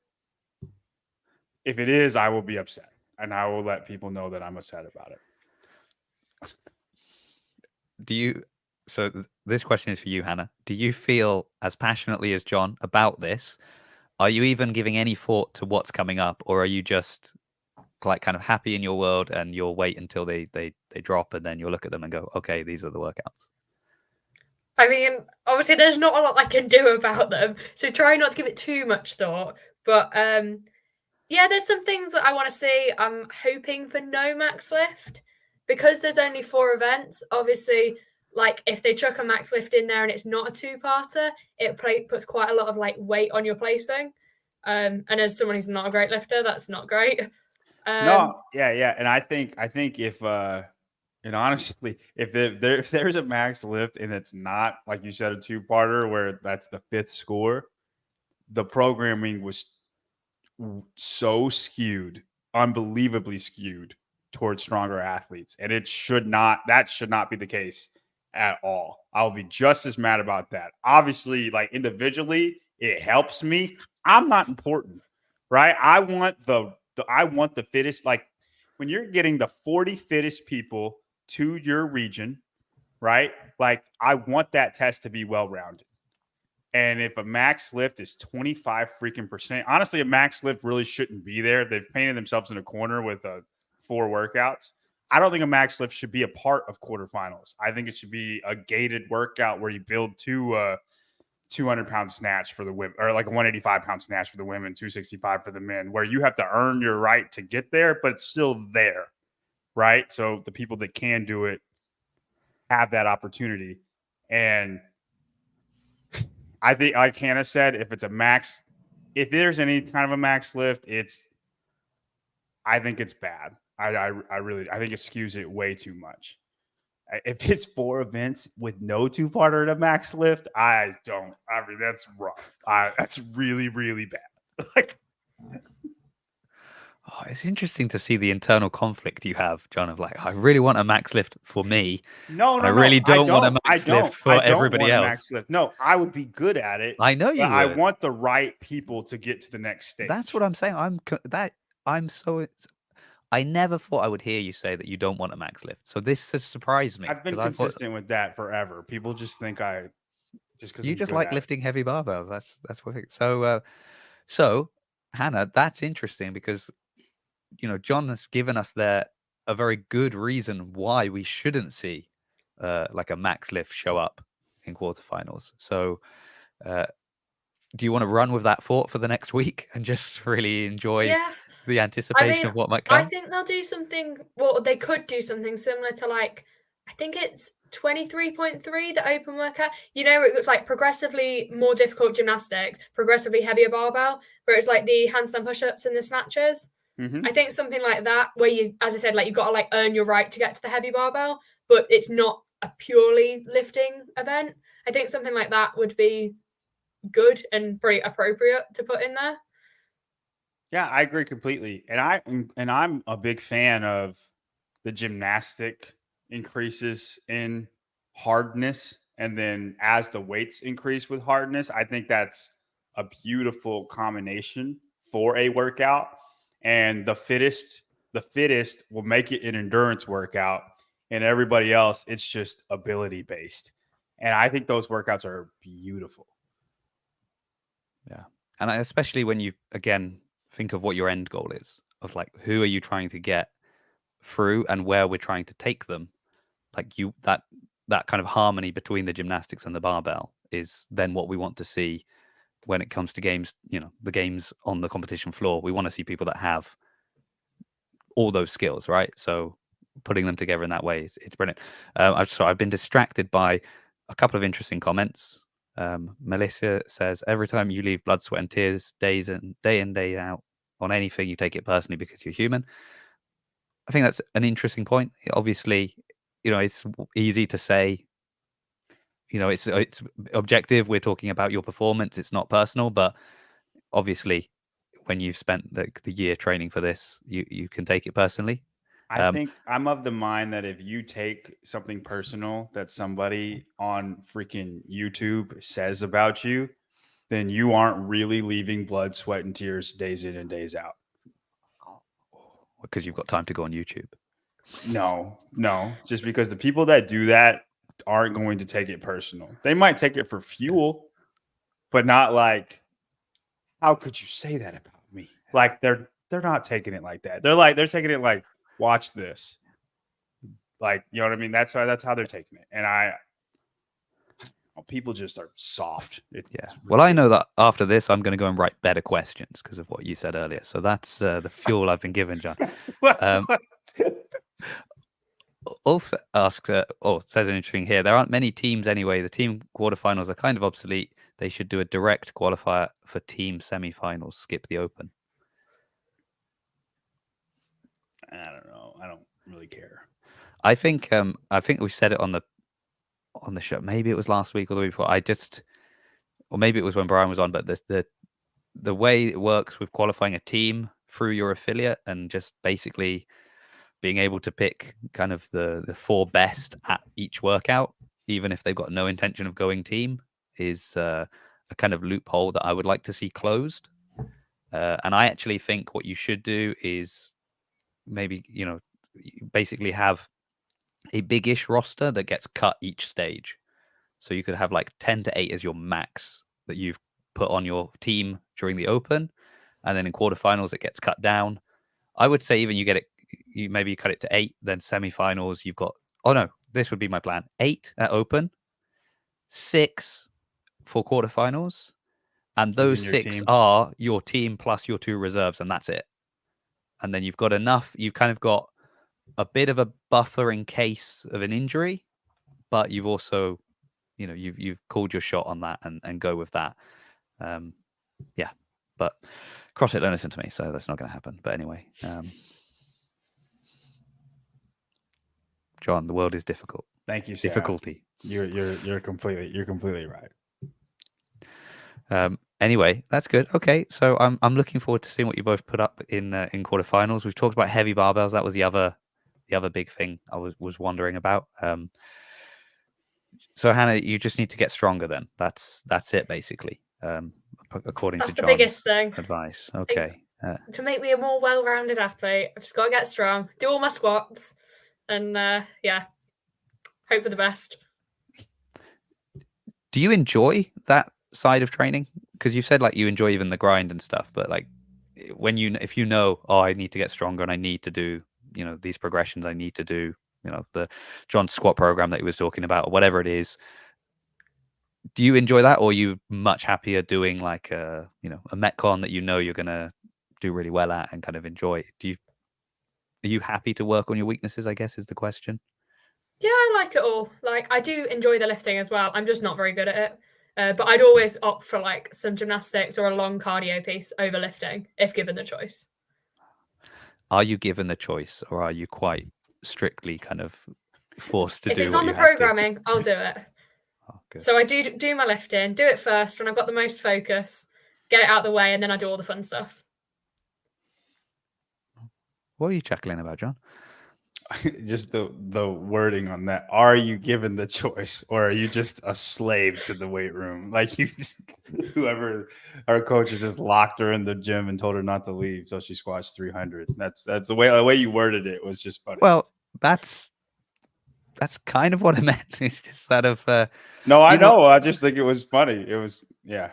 if it is, I will be upset, and I will let people know that I'm upset about it. This question is for you, Hannah. Do you feel as passionately as John about this? Are you even giving any thought to what's coming up, or are you just like kind of happy in your world and you'll wait until they drop and then you'll look at them and go, okay, these are the workouts? I mean, obviously there's not a lot I can do about them, so try not to give it too much thought. But yeah, there's some things that I want to see. I'm hoping for no max lift because there's only 4 events. Obviously, like if they chuck a max lift in there and it's not a 2-parter, it puts quite a lot of like weight on your placing. And as someone who's not a great lifter, that's not great. No, yeah, and I think if and honestly, if there's a max lift and it's not like you said a 2-parter where that's the 5th score, the programming was so skewed, unbelievably skewed towards stronger athletes, and that should not be the case at all. I'll be just as mad about that. Obviously, like individually, it helps me. I'm not important, right? I want the fittest. Like when you're getting the 40 fittest people to your region, right? Like I want that test to be well-rounded. And if a max lift is 25 freaking percent, honestly, a max lift really shouldn't be there. They've painted themselves in a corner with 4 workouts. I don't think a max lift should be a part of quarterfinals. I think it should be a gated workout where you build 200-pound snatch for the women, or like a 185-pound snatch for the women, 265 for the men, where you have to earn your right to get there, but it's still there, right? So the people that can do it have that opportunity. And I think, like Hannah said, if there's any kind of a max lift, I think it's bad. I think it skews it way too much. If it's 4 events with no 2-parter and a max lift, that's rough. That's really, really bad. Like, it's interesting to see the internal conflict you have, John, of like, I really want a max lift for me. No, I really don't want a max lift for everybody else. Max lift. No, I would be good at it. I know you would. I want the right people to get to the next stage. That's what I'm saying. I never thought I would hear you say that you don't want a max lift. So this has surprised me. I've been consistent with that forever. People just think because you just like lifting heavy barbells. That's perfect. So Hannah, that's interesting because John has given us a very good reason why we shouldn't see like a max lift show up in quarterfinals. So do you want to run with that thought for the next week and just really enjoy the anticipation of what might come? I think they'll do something. Well, they could do something similar to like, I think it's 23.3, the open workout. It looks like progressively more difficult gymnastics, progressively heavier barbell, where it's like the handstand push-ups and the snatches. Mm-hmm. I think something like that, where you, as I said, like you've got to like earn your right to get to the heavy barbell, but it's not a purely lifting event. I think something like that would be good and pretty appropriate to put in there. Yeah, I agree completely. And I'm a big fan of the gymnastic increases in hardness. And then as the weights increase with hardness, I think that's a beautiful combination for a workout. And the fittest will make it an endurance workout. And everybody else, it's just ability based. And I think those workouts are beautiful. Yeah. And especially when you, again, think of what your end goal is, of like, who are you trying to get through and where we're trying to take them. Like that kind of harmony between the gymnastics and the barbell is then what we want to see when it comes to games, the games on the competition floor. We want to see people that have all those skills, right? So putting them together in that way, it's brilliant. I've been distracted by a couple of interesting comments. Melissa says, every time you leave blood, sweat and tears, day in, day out on anything, you take it personally because you're human. I think that's an interesting point. Obviously, it's easy to say, it's objective. We're talking about your performance. It's not personal, but obviously when you've spent the year training for this, you can take it personally. I think I'm of the mind that if you take something personal that somebody on freaking YouTube says about you, then you aren't really leaving blood, sweat, and tears days in and days out. Because you've got time to go on YouTube. No, just because the people that do that aren't going to take it personal. They might take it for fuel, but not like, how could you say that about me? Like they're not taking it like that. They're taking it like, watch this. Like, you know what I mean? That's how they're taking it. And people just are soft. Well, I know that after this, I'm going to go and write better questions because of what you said earlier. So that's the fuel I've been given, John. Ulf asks, says an interesting here. There aren't many teams anyway. The team quarterfinals are kind of obsolete. They should do a direct qualifier for team semifinals. Skip the open. I don't know. I don't really care. I think we said it on the show. Maybe it was last week or the week before. Or maybe it was when Brian was on. But the way it works with qualifying a team through your affiliate and just basically being able to pick kind of the 4 best at each workout, even if they've got no intention of going team, is a kind of loophole that I would like to see closed. And I actually think what you should do is maybe, basically have a big-ish roster that gets cut each stage. So you could have like 10 to 8 as your max that you've put on your team during the open. And then in quarterfinals, it gets cut down. I would say even you cut it to 8, then semifinals, you've got, this would be my plan. 8 at open, 6 for quarterfinals. And those 6 are your team plus your 2 reserves, and that's it. And then you've got enough. You've kind of got a bit of a buffer in case of an injury, but you've also, you've called your shot on that and go with that. But CrossFit don't listen to me, so that's not going to happen. But anyway, John, the world is difficult. Thank you, Sam. Difficulty. You're completely right. Anyway, that's good. Okay, so I'm looking forward to seeing what you both put up in quarterfinals. We've talked about heavy barbells. That was the other big thing I was wondering about. So Hannah, you just need to get stronger. Then that's it basically. According That's to the John's biggest thing. Advice. Okay. To make me a more well-rounded athlete, I've just got to get strong, do all my squats, and hope for the best. Do you enjoy that side of training? Because you said like you enjoy even the grind and stuff, but like if you know, I need to get stronger and I need to do, these progressions, I need to do, the John squat program that he was talking about, or whatever it is. Do you enjoy that, or are you much happier doing like a Metcon that you're gonna do really well at and kind of enjoy? Are you happy to work on your weaknesses, I guess is the question? Yeah, I like it all. Like, I do enjoy the lifting as well. I'm just not very good at it. But I'd always opt for like some gymnastics or a long cardio piece over lifting if given the choice. Are you given the choice, or are you quite strictly kind of forced to do? If it's on the programming, I'll do it. Good. So I do my lifting, do it first when I've got the most focus, get it out of the way, and then I do all the fun stuff. What are you chuckling about, John? Just the wording on that. Are you given the choice, or are you just a slave to the weight room? Like whoever our coach just locked her in the gym and told her not to leave till she squats 300. That's the way you worded it was just funny. Well, that's kind of what I meant. It's just sort of. No, I know. I just think it was funny. It was a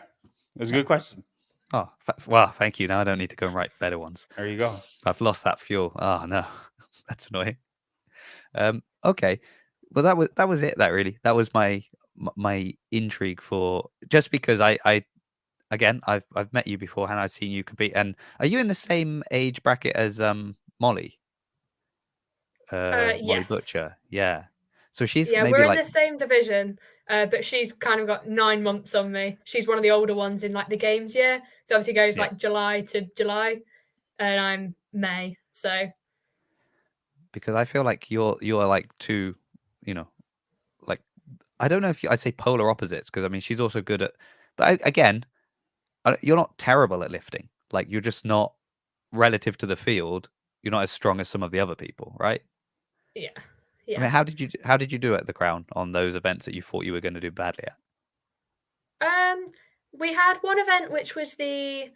good question. Oh, well, thank you. Now I don't need to go and write better ones. There you go. I've lost that fuel. Oh no, that's annoying. Okay, well that was it. That was my intrigue for, just because I've met you before, and I've seen you compete. And are you in the same age bracket as Molly? Molly Yes. Butcher. Yeah. So she's we're in the same division, but she's kind of got 9 months on me. She's one of the older ones in like the games year. So obviously goes like July to July, and I'm May. So. Because I feel like you're like two, like, I don't know if I'd say polar opposites, because I mean she's also good at, but again, you're not terrible at lifting. like you're just not, relative to the field, you're not as strong as some of the other people, right? Yeah. I Yeah. mean, how did you do at the Crown on those events that you thought you were going to do badly at? We had one event which was the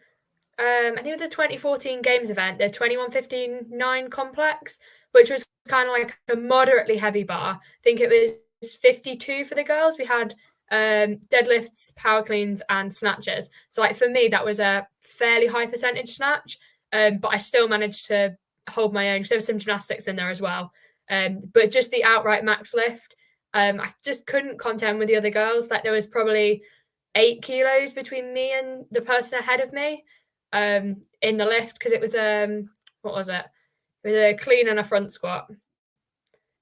I think it was the 2014 Games event, the 21:15:9 complex, which was kind of like a moderately heavy bar. I think it was 52 for the girls. We had deadlifts, power cleans, and snatches. So like for me, that was a fairly high percentage snatch, but I still managed to hold my own because there was some gymnastics in there as well. But just the outright max lift, I just couldn't contend with the other girls. Like there was probably 8 kilos between me and the person ahead of me in the lift, because it was what was it? It was a clean and a front squat.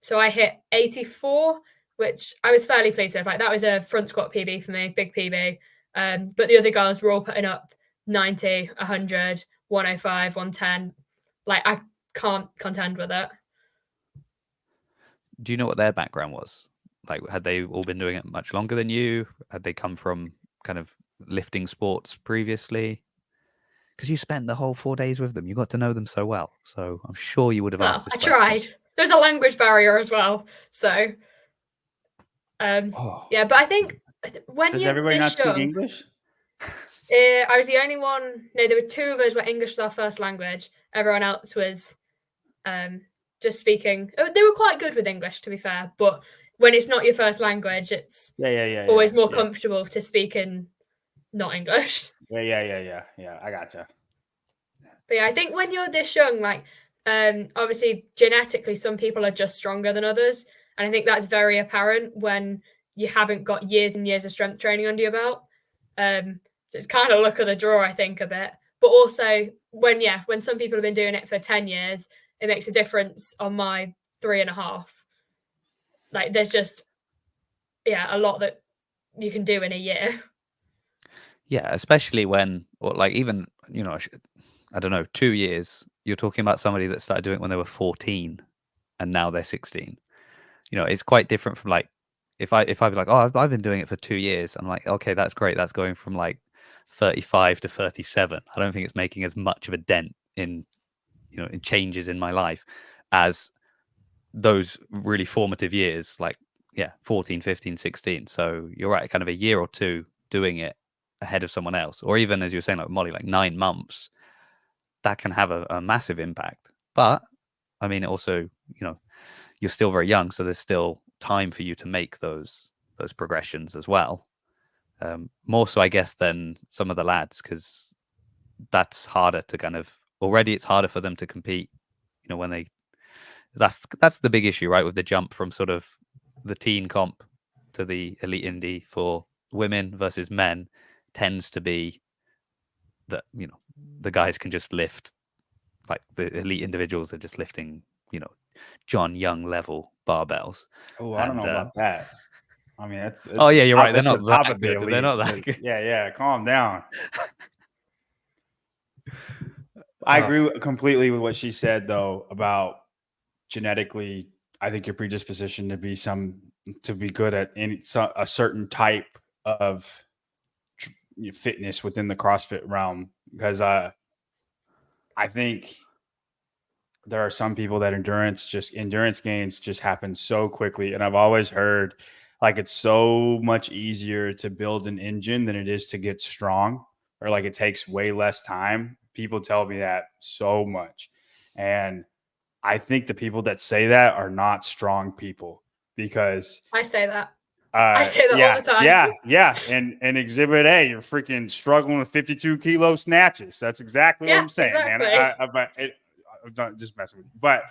So I hit 84, which I was fairly pleased with. Like that was a front squat PB for me, big PB. But the other girls were all putting up 90, 100, 105, 110. Like I can't contend with it. Do you know what their background was? Like, had they all been doing it much longer than you? Had they come from kind of lifting sports previously? Because you spent the whole 4 days with them. You got to know them so well. So I'm sure you would have asked this question. Tried. There's a language barrier as well. So, yeah, but I think when Does you're everybody this not speak young, English? I was the only one. No, there were 2 of us where English was our first language. Everyone else was just speaking. They were quite good with English, to be fair. But when it's not your first language, it's always more comfortable to speak in not English. Yeah. I gotcha. But yeah, I think when you're this young, like obviously genetically, some people are just stronger than others, and I think that's very apparent when you haven't got years and years of strength training under your belt. So it's kind of luck of the draw, I think, a bit. But also when some people have been doing it for 10 years, it makes a difference on my 3.5. Like there's just a lot that you can do in a year. Yeah, especially when, or like even, I don't know, 2 years, you're talking about somebody that started doing it when they were 14 and now they're 16. It's quite different from like, if I'd be like, oh, I've been doing it for 2 years. I'm like, okay, that's great. That's going from like 35 to 37. I don't think it's making as much of a dent in, in changes in my life as those really formative years, like, 14, 15, 16. So you're right, kind of a year or two doing it ahead of someone else, or even as you were saying, like Molly, like 9 months, that can have a massive impact. But I mean, also, you're still very young, so there's still time for you to make those progressions as well. More so, I guess, than some of the lads, because that's harder to kind of, already it's harder for them to compete, when they, that's the big issue, right, with the jump from sort of the teen comp to the elite indie for women versus men tends to be that, the guys can just lift, like the elite individuals are just lifting, John Young level barbells. Oh, I don't know about that. I mean, that's oh yeah, you're right. They're not the top that of the good. elite. They're not that good. Yeah. Calm down. I agree completely with what she said, though, about genetically. I think your predisposition to be good at a certain type of fitness within the CrossFit realm, because I think there are some people that endurance gains just happen so quickly. And I've always heard like it's so much easier to build an engine than it is to get strong, or like it takes way less time. People tell me that so much. And I think the people that say that are not strong people, because I say that. I say that all the time. Yeah. And Exhibit A, you're freaking struggling with 52 kilo snatches. That's exactly what I'm saying, exactly. man. I'm not just messing with you, but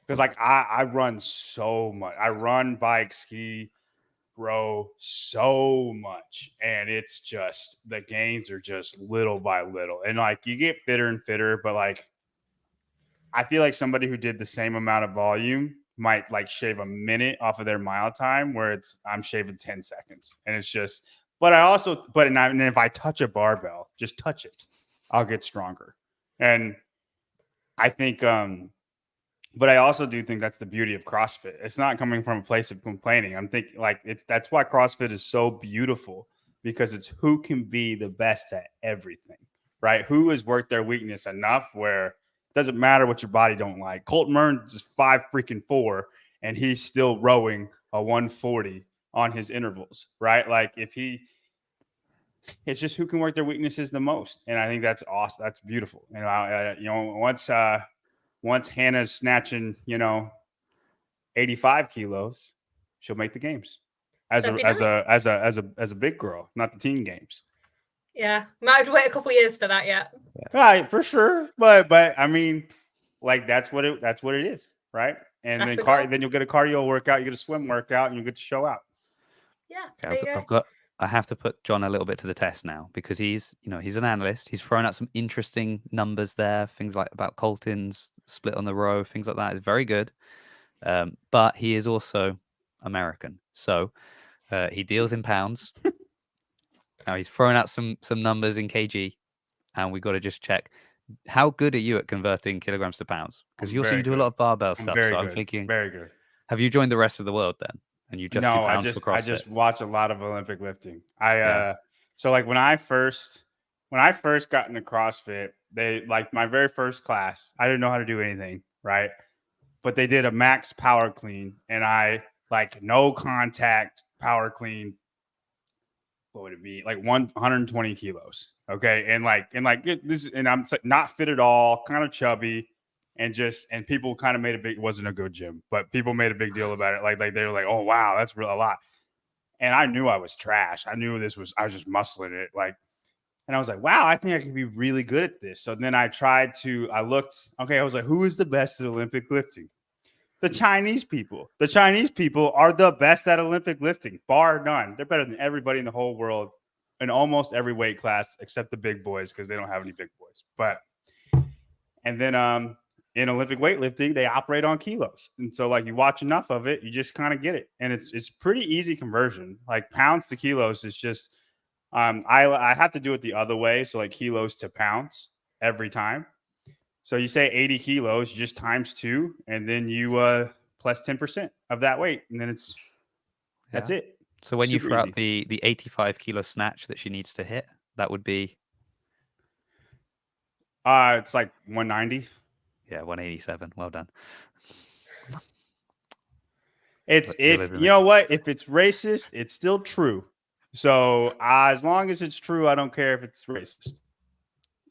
because like I run so much. I run, bike, ski, row so much, and it's just the gains are just little by little, and like you get fitter and fitter, but like I feel like somebody who did the same amount of volume might like shave a minute off of their mile time, where I'm shaving 10 seconds, and it's just. But and if I touch a barbell, just touch it, I'll get stronger, and I think, but I also do think that's the beauty of CrossFit. It's not coming from a place of complaining. I'm thinking like that's why CrossFit is so beautiful, because it's who can be the best at everything. right? Who has worked their weakness enough where it doesn't matter what your body don't like. Colton Murns is 5'4", and he's still rowing a 140 on his intervals, right? Like it's just who can work their weaknesses the most. And I think that's awesome. That's beautiful. Once Hannah's snatching, 85 kilos, she'll make the games as a big girl, not the teen games. Yeah, might have to wait a couple of years for that yet. Right, for sure. But I mean, like that's what it is, right? And then you'll get a cardio workout, you get a swim workout, and you get to show out. Yeah, okay, I have to put John a little bit to the test now because he's an analyst. He's thrown out some interesting numbers there, things like about Colton's split on the row, things like that. It's very good. But he is also American, so he deals in pounds. Now he's thrown out some numbers in kg, and we got to just check how good are you at converting kilograms to pounds? Because you do a lot of barbell stuff. So I'm thinking, very good. Have you joined the rest of the world then? And you just do pounds for CrossFit? I just watch a lot of Olympic lifting. So like when I first got into CrossFit, they like my very first class, I didn't know how to do anything, right? But they did a max power clean, and I like no contact power clean. What would it be? Like 120 kilos. Okay. And I'm not fit at all, kind of chubby. And people kind of it wasn't a good gym, but people made a big deal about it. Like they were like, oh, wow, that's a lot. And I knew I was trash. I knew I was just muscling it. And I was like, wow, I think I could be really good at this. So then I was like, who is the best at Olympic lifting? The Chinese people. The Chinese people are the best at Olympic lifting, bar none. They're better than everybody in the whole world in almost every weight class except the big boys because they don't have any big boys. And then in Olympic weightlifting, they operate on kilos. And so like you watch enough of it, you just kind of get it. And it's pretty easy conversion. Like pounds to kilos is just I have to do it the other way. So like kilos to pounds every time. So you say 80 kilos, you just times 2, and then you plus 10% of that weight. And then that's it. So when you throw out the 85 kilo snatch that she needs to hit, that would be? It's like 190. Yeah, 187. Well done. You know what? If it's racist, it's still true. So as long as it's true, I don't care if it's racist.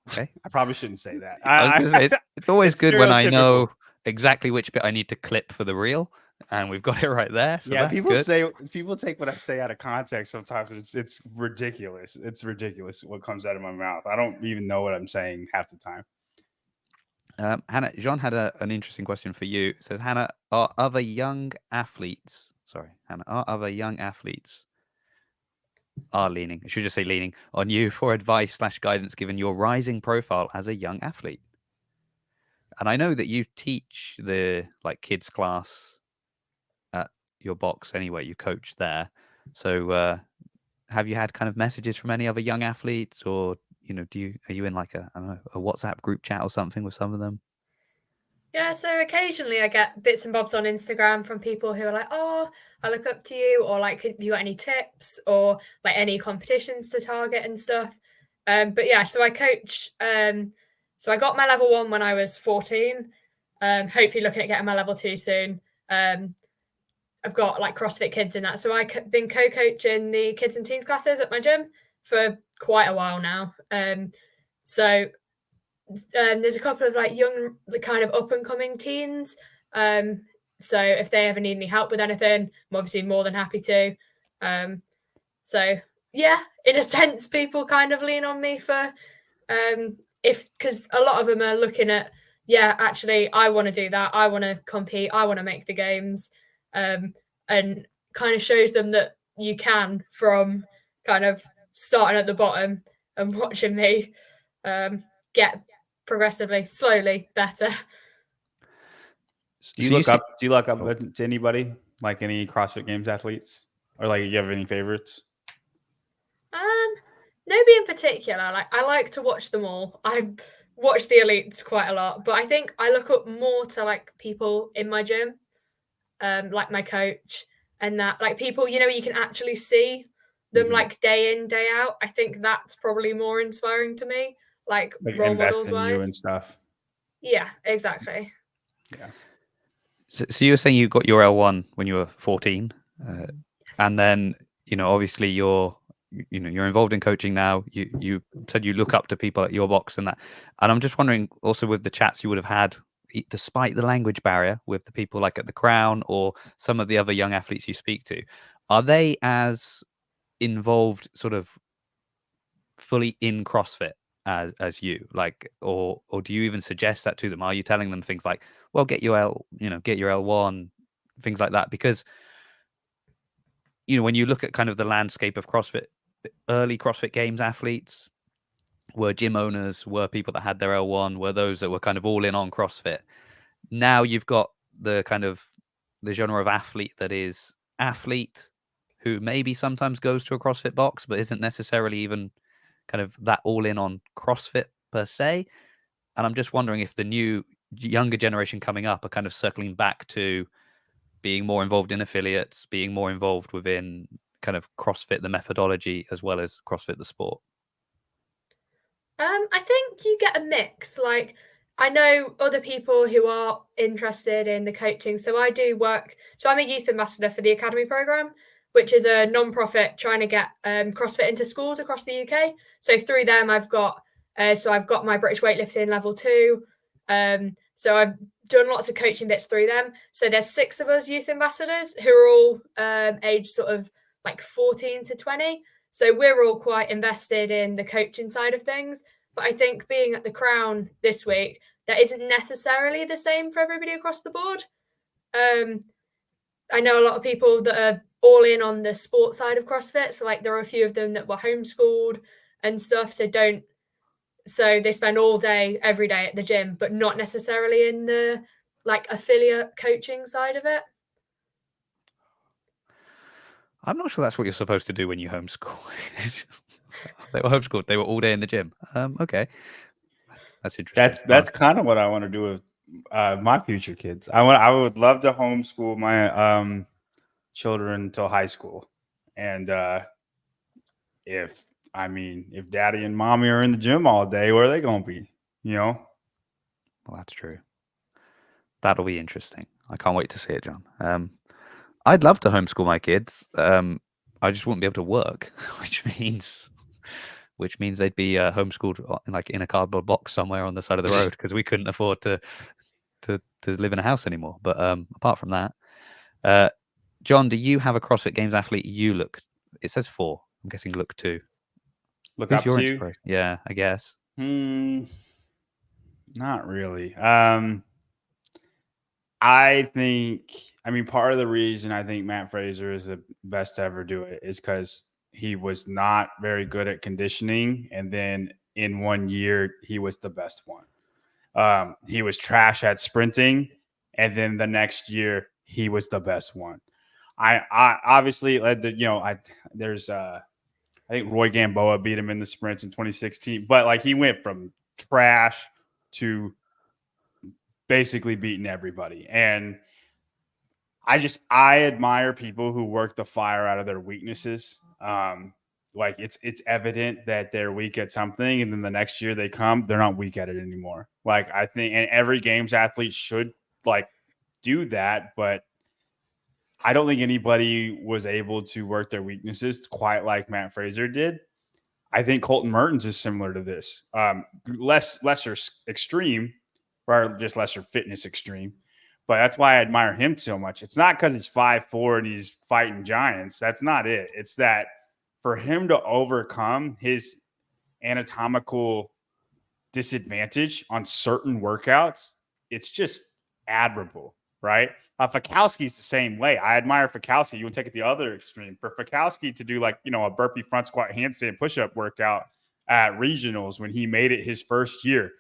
Okay. I probably shouldn't say that. I was gonna say, it's always good when I know exactly which bit I need to clip for the reel, and we've got it right there. So yeah, people take what I say out of context sometimes. It's ridiculous. It's ridiculous what comes out of my mouth. I don't even know what I'm saying half the time. Hannah, Jean had an interesting question for you. It says, Hannah, are other young athletes leaning, I should just say leaning on you for advice / guidance given your rising profile as a young athlete? And I know that you teach the kids class at your box anyway, you coach there. So have you had kind of messages from any other young athletes, or are you in like a WhatsApp group chat or something with some of them? Yeah, so occasionally I get bits and bobs on Instagram from people who are like, oh, I look up to you, or like, have you got any tips or like any competitions to target and stuff? But yeah, so I coach. So I got my level 1 when I was 14. Hopefully looking at getting my level 2 soon. I've got like CrossFit Kids in that. So I've been co-coaching the kids and teens classes at my gym for quite a while now. So there's a couple of like young, kind of up and coming teens. So if they ever need any help with anything, I'm obviously more than happy to. So yeah, in a sense, people kind of lean on me for because a lot of them are looking at, yeah, actually, I want to do that. I want to compete. I want to make the games, and kind of shows them that you can, from kind of starting at the bottom and watching me get progressively, slowly better. Do you look up to anybody, like any CrossFit Games athletes, or like you have any favorites? Nobody in particular. Like, I like to watch them all. I watch the elites quite a lot, but I think I look up more to like people in my gym, like my coach, and that like people, you can actually see them like day in, day out. I think that's probably more inspiring to me. like role invest models in you wise. and stuff. Yeah, exactly. Yeah. So you were saying you got your L1 when you were 14, Yes. and then obviously you're involved in coaching now. You said you look up to people at your box and that, and I'm just wondering also with the chats you would have had, despite the language barrier, with the people like at the Crown or some of the other young athletes you speak to, are they as involved sort of fully in CrossFit as you, like, or do you even suggest that to them? Are you telling them things like, well, get your L1, things like that? Because when you look at kind of the landscape of CrossFit, early CrossFit Games athletes were gym owners, were people that had their L1, were those that were kind of all in on CrossFit. Now you've got the kind of the genre of athlete that is athlete who maybe sometimes goes to a CrossFit box, but isn't necessarily even kind of that all in on CrossFit per se. And I'm just wondering if the new younger generation coming up are kind of circling back to being more involved in affiliates, being more involved within kind of CrossFit, the methodology, as well as CrossFit, the sport. I think you get a mix. Like, I know other people who are interested in the coaching. So I do work. So I'm a youth ambassador for the Academy program, which is a non-profit trying to get CrossFit into schools across the UK. So through them, I've got my British weightlifting level 2. So I've done lots of coaching bits through them. So there's 6 of us youth ambassadors who are all aged sort of like 14 to 20. So we're all quite invested in the coaching side of things. But I think being at the Crown this week, that isn't necessarily the same for everybody across the board. I know a lot of people that are all in on the sports side of CrossFit. So like there are a few of them that were homeschooled and stuff. So they spend all day, every day at the gym, but not necessarily in the like affiliate coaching side of it. I'm not sure that's what you're supposed to do when you homeschool. They were homeschooled. They were all day in the gym. Okay, that's interesting. That's kind of what I want to do with my future kids. I would love to homeschool my children until high school, and if daddy and mommy are in the gym all day, where are they going to be? Well, that's true. That'll be interesting. I can't wait to see it, John. I'd love to homeschool my kids. I just wouldn't be able to work, which means they'd be homeschooled in a cardboard box somewhere on the side of the road because we couldn't afford to live in a house anymore. But apart from that, John, do you have a CrossFit Games athlete you look? It says 4. I'm guessing look 2. Look Who's up your to? inspiration? Yeah, I guess. Not really. I think, part of the reason I think Matt Fraser is the best to ever do it is because he was not very good at conditioning. And then in 1 year, he was the best one. He was trash at sprinting. And then the next year, he was the best one. I obviously led to, I think Roy Gamboa beat him in the sprints in 2016. But like he went from trash to basically beating everybody. And I admire people who work the fire out of their weaknesses. Like it's evident that they're weak at something, and then the next year they're not weak at it anymore. Like I think, and every games athlete should like do that, but I don't think anybody was able to work their weaknesses quite like Matt Fraser did. I think Colton Mertens is similar to this. Lesser extreme, or just lesser fitness extreme. But that's why I admire him so much. It's not because he's 5'4" and he's fighting giants. That's not it. It's that for him to overcome his anatomical disadvantage on certain workouts, it's just admirable, right? Fikowski's the same way. I admire Fikowski. You would take it the other extreme. For Fikowski to do like, a burpee front squat handstand push-up workout at regionals when he made it his first year,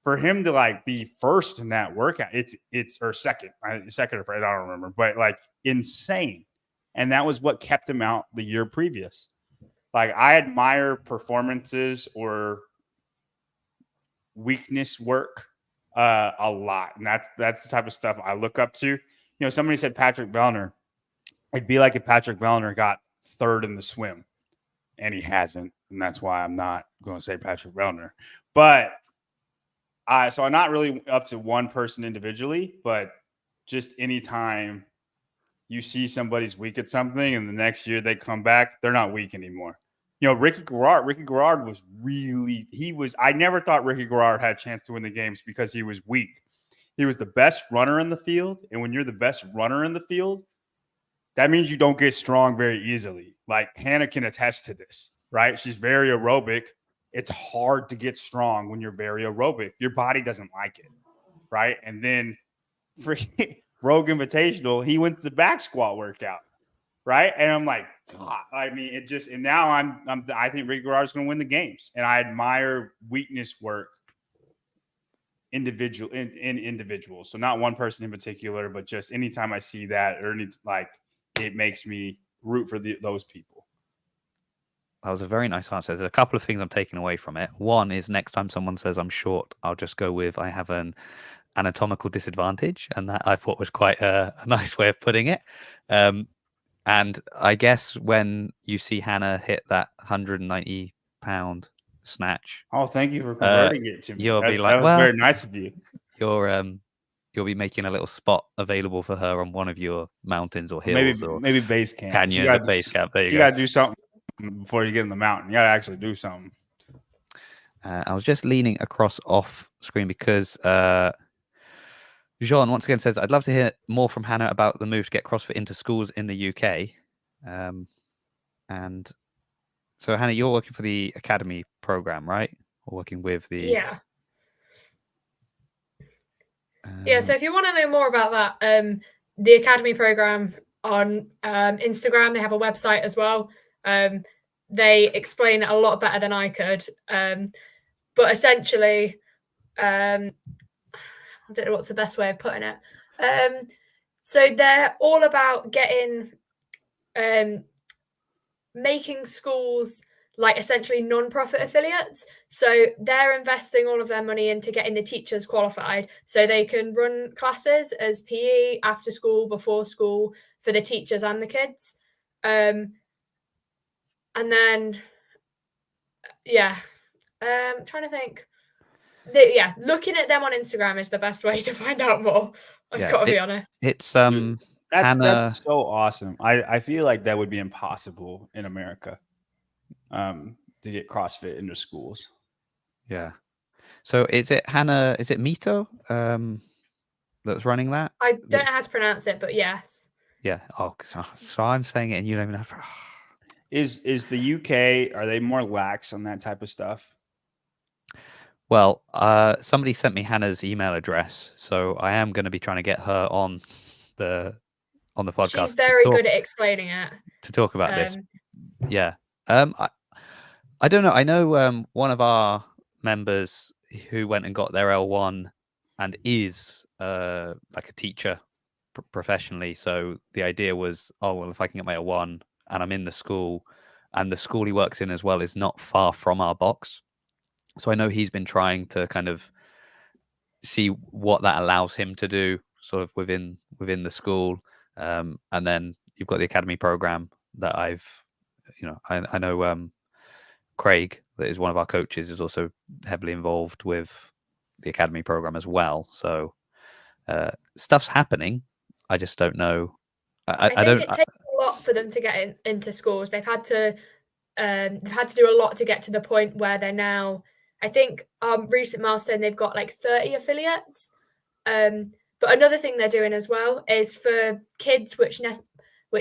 for him to like be first in that workout, it's or second or I don't remember, but like insane. And that was what kept him out the year previous. Like I admire performances or weakness work a lot. And that's the type of stuff I look up to. Somebody said Patrick Vellner. It'd be like if Patrick Vellner got 3rd in the swim. and he hasn't, and that's why I'm not going to say Patrick Vellner. But so I'm not really up to one person individually, but just anytime you see somebody's weak at something and the next year they come back, they're not weak anymore. Ricky Garrard was I never thought Ricky Garrard had a chance to win the games because he was weak. He was the best runner in the field. And when you're the best runner in the field, that means you don't get strong very easily. Like Hannah can attest to this, right? She's very aerobic. It's hard to get strong when you're very aerobic. Your body doesn't like it, right? And then for Rogue Invitational, he went to the back squat workout, right? And I'm like, God, I mean, it just, and now I think Ricky Garrard's going to win the games. And I admire weakness work in individuals. So not one person in particular, but just anytime I see that, or it makes me root for those people. That was a very nice answer. There's a couple of things I'm taking away from it. One is next time someone says I'm short, I'll just go with I have an anatomical disadvantage, and that I thought was quite a nice way of putting it. And I guess when you see Hannah hit that 190-pound snatch, oh, thank you for converting it to me. You'll be like, that was well, very nice of you. You'll be making a little spot available for her on one of your mountains or hills, maybe base camp, canyons, or base camp. There you go. You got to do something before you get in the mountain. You got to actually do something. I was just leaning across off screen because Jean once again says, I'd love to hear more from Hannah about the move to get CrossFit into schools in the UK. And so, Hannah, you're working for the Academy program, right? Or working with the... Yeah. Yeah, so if you want to know more about that, the Academy program on Instagram, they have a website as well. They explain it a lot better than I could. But essentially, I don't know what's the best way of putting it. So they're all about making schools like essentially non-profit affiliates. So they're investing all of their money into getting the teachers qualified so they can run classes as PE after school, before school for the teachers and the kids. And then, I'm trying to think. Looking at them on Instagram is the best way to find out more. I've got to be honest. It's that's so awesome. I feel like that would be impossible in America. To get CrossFit into schools. Yeah. So is it Hannah? Is it Mito that's running that? I don't know how to pronounce it, but yes. Yeah. Oh, so I'm saying it and you don't even know. Is the UK, are they more lax on that type of stuff? Well, somebody sent me Hannah's email address, so I am going to be trying to get her on the podcast. She's very good at explaining it. To talk about this. Yeah. I don't know. I know one of our members who went and got their L1 and is like a teacher professionally. So the idea was, oh, well, if I can get my L1 and I'm in the school, and the school he works in as well is not far from our box. So I know he's been trying to kind of see what that allows him to do sort of within the school. And then you've got the Academy program that I know Craig, that is one of our coaches, is also heavily involved with the Academy program as well. So stuff's happening. I just don't know. I think it takes a lot for them to get into schools. They've had to do a lot to get to the point where they're now, I think recent milestone, they've got like 30 affiliates. But another thing they're doing as well is for kids which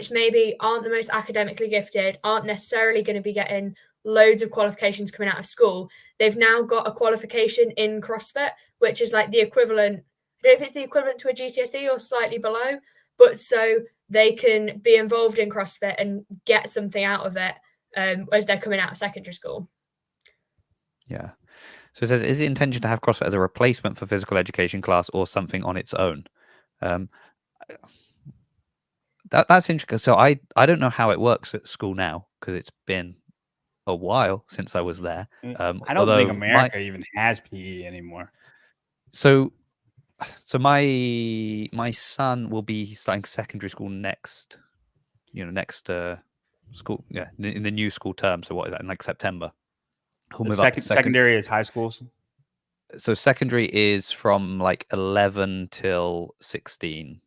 maybe aren't the most academically gifted, aren't necessarily going to be getting loads of qualifications coming out of school. They've now got a qualification in CrossFit, which is like the equivalent, I don't know if it's the equivalent to a GCSE or slightly below, but so they can be involved in CrossFit and get something out of it as they're coming out of secondary school. Yeah. So it says, is the intention to have CrossFit as a replacement for physical education class or something on its own? That's interesting. So I don't know how it works at school now because it's been a while since I was there. I don't think America even has PE anymore. So my son will be starting secondary school next school. Yeah, in the new school term. So what is that? In like September. We'll The move up to secondary is high schools. So secondary is from like 11 till 16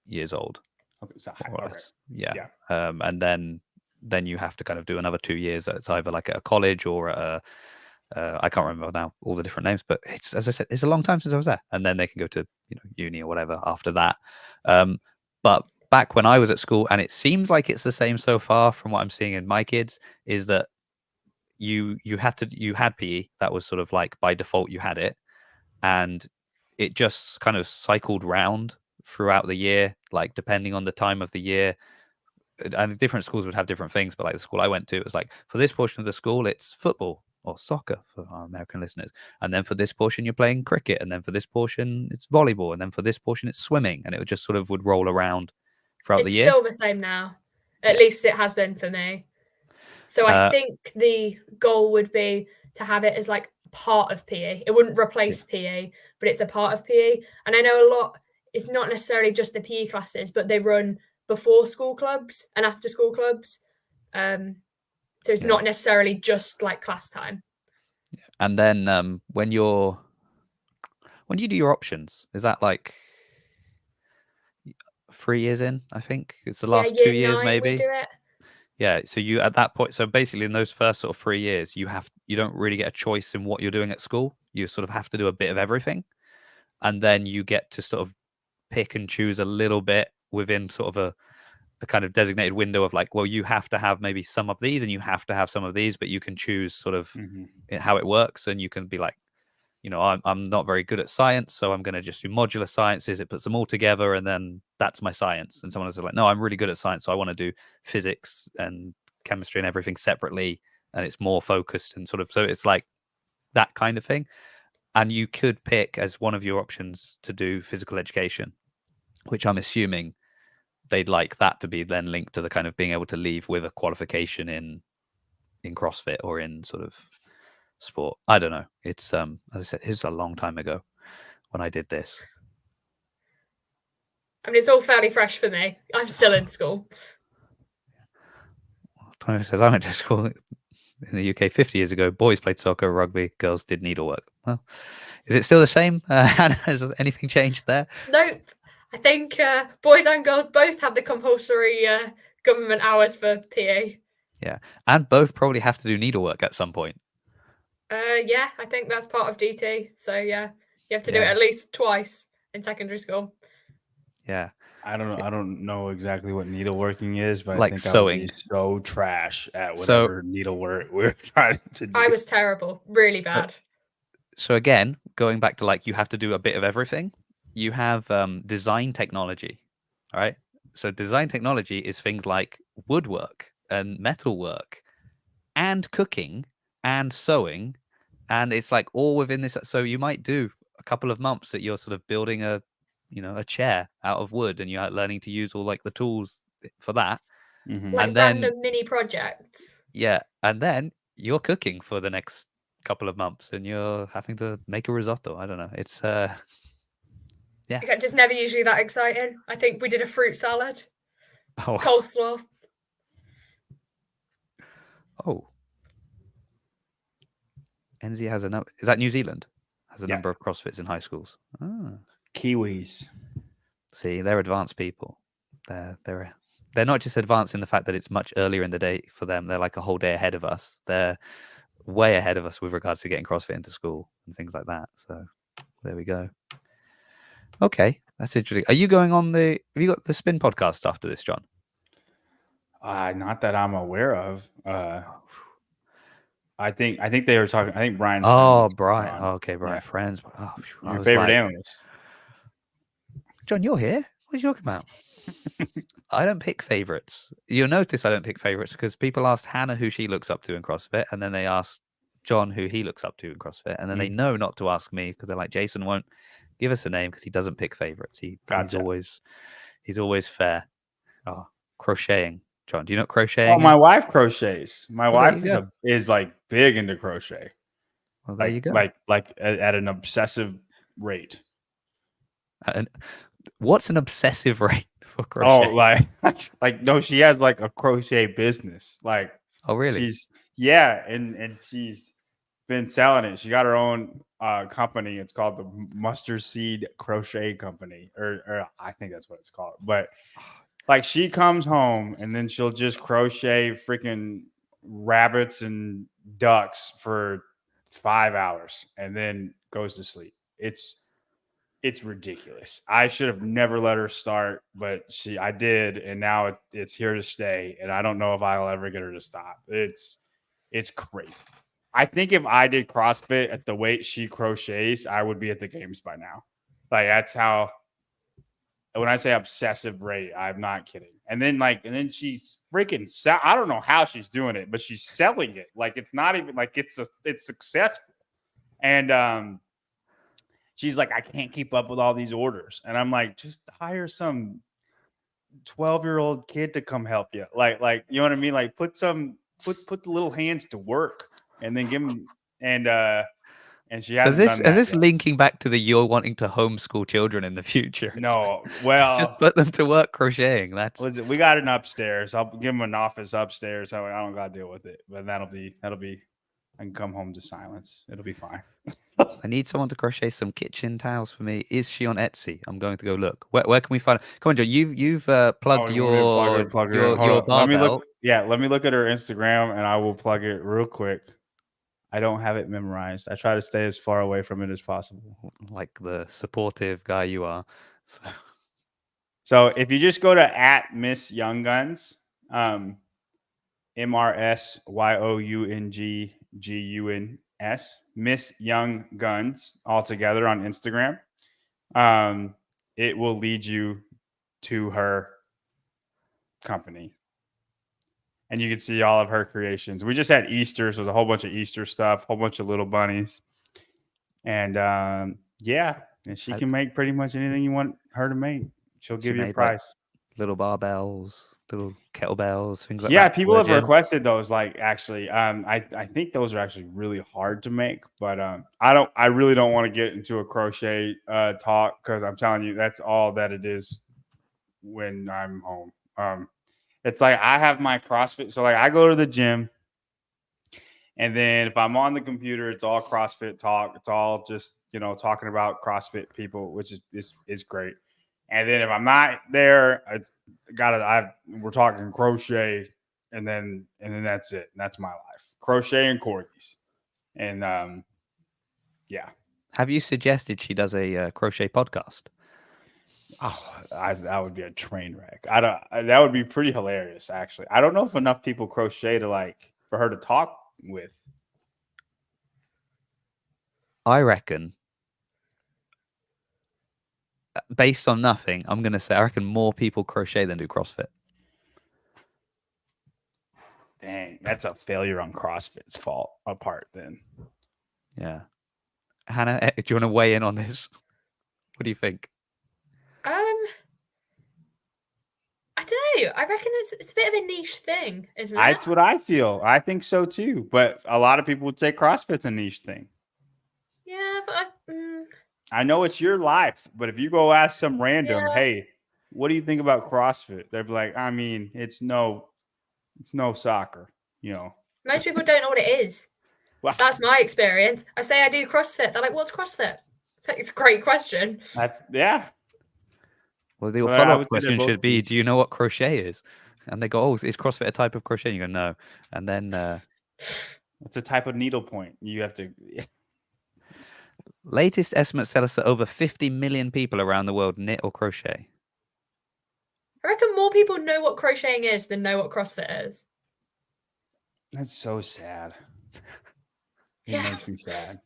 years old. Okay, so More or okay. less. Yeah. Yeah. And then you have to kind of do another 2 years. It's either like at a college or at a I can't remember now all the different names, but it's, as I said, it's a long time since I was there. And then they can go to uni or whatever after that. But back when I was at school, and it seems like it's the same so far from what I'm seeing in my kids, is that you had PE. That was sort of like by default you had it, and it just kind of cycled round throughout the year, like depending on the time of the year. And different schools would have different things, but like the school I went to, it was like for this portion of the school it's football or soccer for our American listeners, and then for this portion you're playing cricket, and then for this portion it's volleyball, and then for this portion it's swimming, and it would just sort of would roll around throughout the It's year. still the same now. At Yeah. least it has been for me. So I think the goal would be to have it as like part of PE. It wouldn't replace PE, but it's a part of PE. And I know a lot, it's not necessarily just the PE classes, but they run before school clubs and after school clubs. So it's not necessarily just like class time. And then when you do your options, is that like 3 years in? I think it's the last 2 years maybe. We do it. Yeah, so you at that point, so basically in those first sort of 3 years, you don't really get a choice in what you're doing at school. You sort of have to do a bit of everything, and then you get to sort of pick and choose a little bit within sort of a kind of designated window of like, well, you have to have maybe some of these and you have to have some of these, but you can choose sort of how it works, and you can be like, I'm not very good at science, so I'm going to just do modular sciences. It puts them all together, and then that's my science. And someone else is like, no, I'm really good at science, so I want to do physics and chemistry and everything separately, and it's more focused and sort of, so it's like that kind of thing. And you could pick as one of your options to do physical education, which I'm assuming they'd like that to be then linked to the kind of being able to leave with a qualification in CrossFit or in sort of sport. I don't know. It's as I said, it was a long time ago when I did this. I mean, it's all fairly fresh for me. I'm still in school. Tony says I went to school in the UK 50 years ago. Boys played soccer, rugby, girls did needlework. Well, is it still the same? Has anything changed there? Nope. I think boys and girls both have the compulsory government hours for PE. Yeah, and both probably have to do needlework at some point. Yeah, I think that's part of DT. So yeah, you have to do it at least twice in secondary school. Yeah. I don't know exactly what needleworking is, but like I think sewing. I would be so trash at whatever needlework we're trying to do. I was terrible, really bad. So again, going back to like you have to do a bit of everything. You have design technology, all right? So design technology is things like woodwork and metalwork and cooking and sewing, and it's like all within this. So you might do a couple of months that you're sort of building a chair out of wood, and you're learning to use all like the tools for that, like and then random mini projects. Yeah, and then you're cooking for the next couple of months, and you're having to make a risotto. I don't know. It's yeah. Except it's never usually that exciting. I think we did a fruit salad. Oh. Coleslaw. Oh. NZ has a number. Is that New Zealand? Has a number of CrossFits in high schools. Oh. Kiwis. See, they're advanced people. They're not just advanced in the fact that it's much earlier in the day for them. They're like a whole day ahead of us. They're way ahead of us with regards to getting CrossFit into school and things like that. So there we go. Okay, that's interesting. Are you going on have you got the Spin podcast after this, John? Not that I'm aware of. I think they were talking. I think Brian. Oh, Brian. Okay, Brian Friends. Oh, your favorite analyst. John, you're here. What are you talking about? I don't pick favorites. You'll notice I don't pick favorites because people asked Hannah who she looks up to in CrossFit, and then they asked John who he looks up to in CrossFit, and then they know not to ask me because they're like, Jason won't give us a name because he doesn't pick favorites. He's always fair. Oh, crocheting. John, do you know what crocheting? Oh, my wife crochets. My wife is like big into crochet. Well, there you go. Like at an obsessive rate. And what's an obsessive rate for crochet. Like no, she has like a crochet business. Like Oh, really? and she's been selling it. She got her own company. It's called the Mustard Seed Crochet Company, or I think that's what it's called. But like she comes home and then she'll just crochet freaking rabbits and ducks for 5 hours and then goes to sleep. It's ridiculous. I should have never let her start, but I did, and now it's here to stay. And I don't know if I'll ever get her to stop. It's crazy. I think if I did CrossFit at the weight she crochets, I would be at the games by now. Like that's how. When I say obsessive rate, I'm not kidding. And then she's freaking. I don't know how she's doing it, but she's selling it. Like it's not even like it's successful. And she's like, I can't keep up with all these orders. And I'm like, just hire some 12-year-old kid to come help you. Like, you know what I mean? Like put the little hands to work and then give them and she hasn't done that. Is this yet. linking back to you're wanting to homeschool children in the future? No, well, just put them to work crocheting. We got an upstairs. I'll give them an office upstairs. So I don't got to deal with it. But that'll be. I can come home to silence. It'll be fine. I need someone to crochet some kitchen towels for me. Is she on Etsy? I'm going to go look. Where can we find? Come on, Joe. You've plugged your barbell. Let me look. Yeah, let me look at her Instagram, and I will plug it real quick. I don't have it memorized. I try to stay as far away from it as possible. Like the supportive guy you are. So if you just go to @Miss Young Guns, MRSYOUNGGUNS, Miss Young Guns, all together on Instagram. It will lead you to her company. And you can see all of her creations. We just had Easter, so there's a whole bunch of Easter stuff, whole bunch of little bunnies. And and she can make pretty much anything you want her to make. She'll give you a price. Like little barbells, little kettlebells, things like that. Yeah, people have requested those. Like actually, I think those are actually really hard to make, but I really don't want to get into a crochet talk because I'm telling you that's all that it is when I'm home. It's like I have my CrossFit, so like I go to the gym, and then if I'm on the computer, it's all CrossFit talk. It's all just talking about CrossFit people, which is great. And then if I'm not there, we're talking crochet, and then that's it. And that's my life. Crochet and corgis. And yeah. Have you suggested she does a crochet podcast? Oh, that would be a train wreck. That would be pretty hilarious, actually. I don't know if enough people crochet for her to talk with. I reckon, based on nothing, I'm going to say I reckon more people crochet than do CrossFit. Dang, that's a failure on CrossFit's part then. Yeah. Hannah, do you want to weigh in on this? What do you think? I don't know. I reckon it's a bit of a niche thing, isn't it? That's what I feel. I think so too. But a lot of people would say CrossFit's a niche thing. Yeah, but I know it's your life, but if you go ask some random, hey, what do you think about CrossFit? They'd be like, I mean, it's no soccer, Most people don't know what it is. Well, that's my experience. I say I do CrossFit. They're like, what's CrossFit? It's a great question. Well, the follow-up question should be, do you know what crochet is? And they go, oh, is CrossFit a type of crochet? And you go, no. And then it's a type of needlepoint. You have to. Latest estimates tell us that over 50 million people around the world knit or crochet. I reckon more people know what crocheting is than know what CrossFit is. That's so sad. It makes me sad.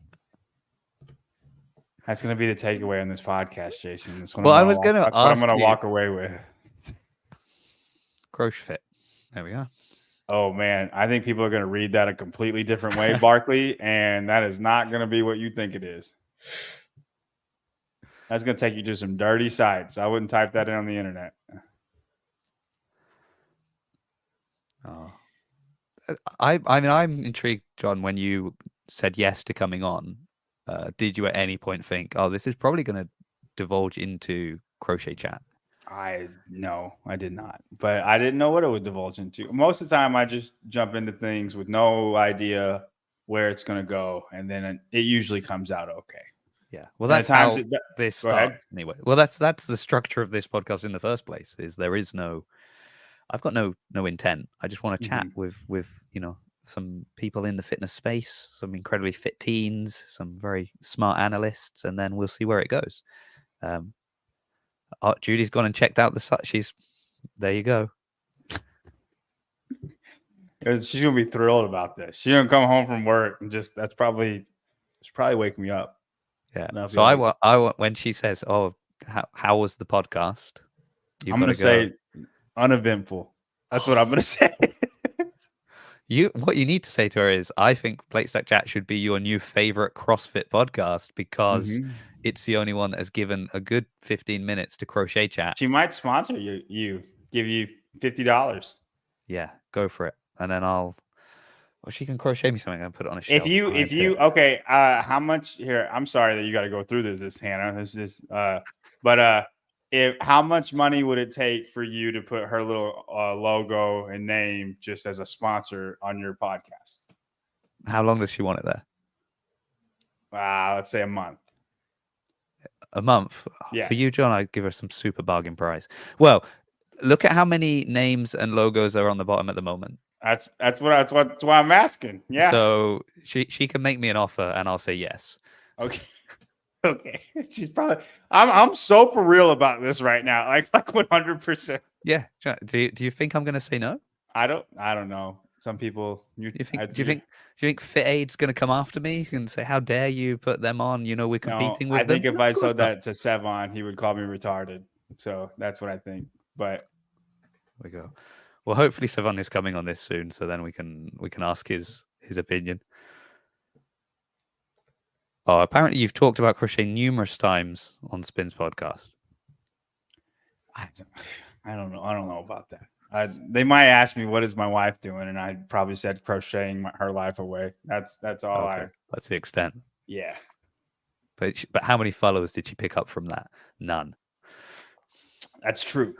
That's going to be the takeaway on this podcast, Jason. That's what I'm going to walk away with. CrossFit. There we go. Oh, man. I think people are going to read that a completely different way, Barkley, and that is not going to be what you think it is. That's going to take you to some dirty sites. I wouldn't type that in on the internet. Oh. I mean, I'm intrigued, John, when you said yes to coming on. Did you at any point think, oh, this is probably going to divulge into crochet chat? No, I did not. But I didn't know what it would divulge into. Most of the time, I just jump into things with no idea where it's going to go, and then it usually comes out okay. Yeah. Well, And that's at times how this Go ahead. starts anyway. Well, that's the structure of this podcast in the first place. Is there is no, I've got no intent. I just want to chat with some people in the fitness space, some incredibly fit teens, some very smart analysts, and then we'll see where it goes. Judy's gone and checked out the site. There you go. She's gonna be thrilled about this. She's gonna come home from work and it's probably wake me up. Yeah. So I want when she says, "Oh, how was the podcast?" I'm gonna say uneventful. That's what I'm gonna say. What you need to say to her is, I think Plate Stack Chat should be your new favorite CrossFit podcast because it's the only one that has given a good 15 minutes to Crochet Chat. She might sponsor you, give you $50. Yeah, go for it. And then she can crochet me something and put it on a shelf. Okay, how much here? I'm sorry that you got to go through this, Hannah. How much money would it take for you to put her little logo and name just as a sponsor on your podcast? How long does she want it there? Let's say a month. A month? Yeah. For you, John, I'd give her some super bargain price. Well, look at how many names and logos are on the bottom at the moment. That's why I'm asking. Yeah. So she can make me an offer and I'll say yes. Okay. Okay. She's probably. I'm so for real about this right now. Like 100%. Yeah. Do you think I'm going to say no? I don't know. Some people. Do you think Fit Aid's going to come after me and say, "How dare you put them on? We're competing with them." I think if I said that to Sevon, he would call me retarded. So that's what I think. But we go. Well, hopefully Sevon is coming on this soon, so then we can ask his opinion. Oh, apparently you've talked about crochet numerous times on Spin's podcast. I don't know. I don't know about that. They might ask me, what is my wife doing? And I probably said crocheting her life away. That's all. Okay. That's the extent. Yeah. But how many followers did she pick up from that? None. That's true.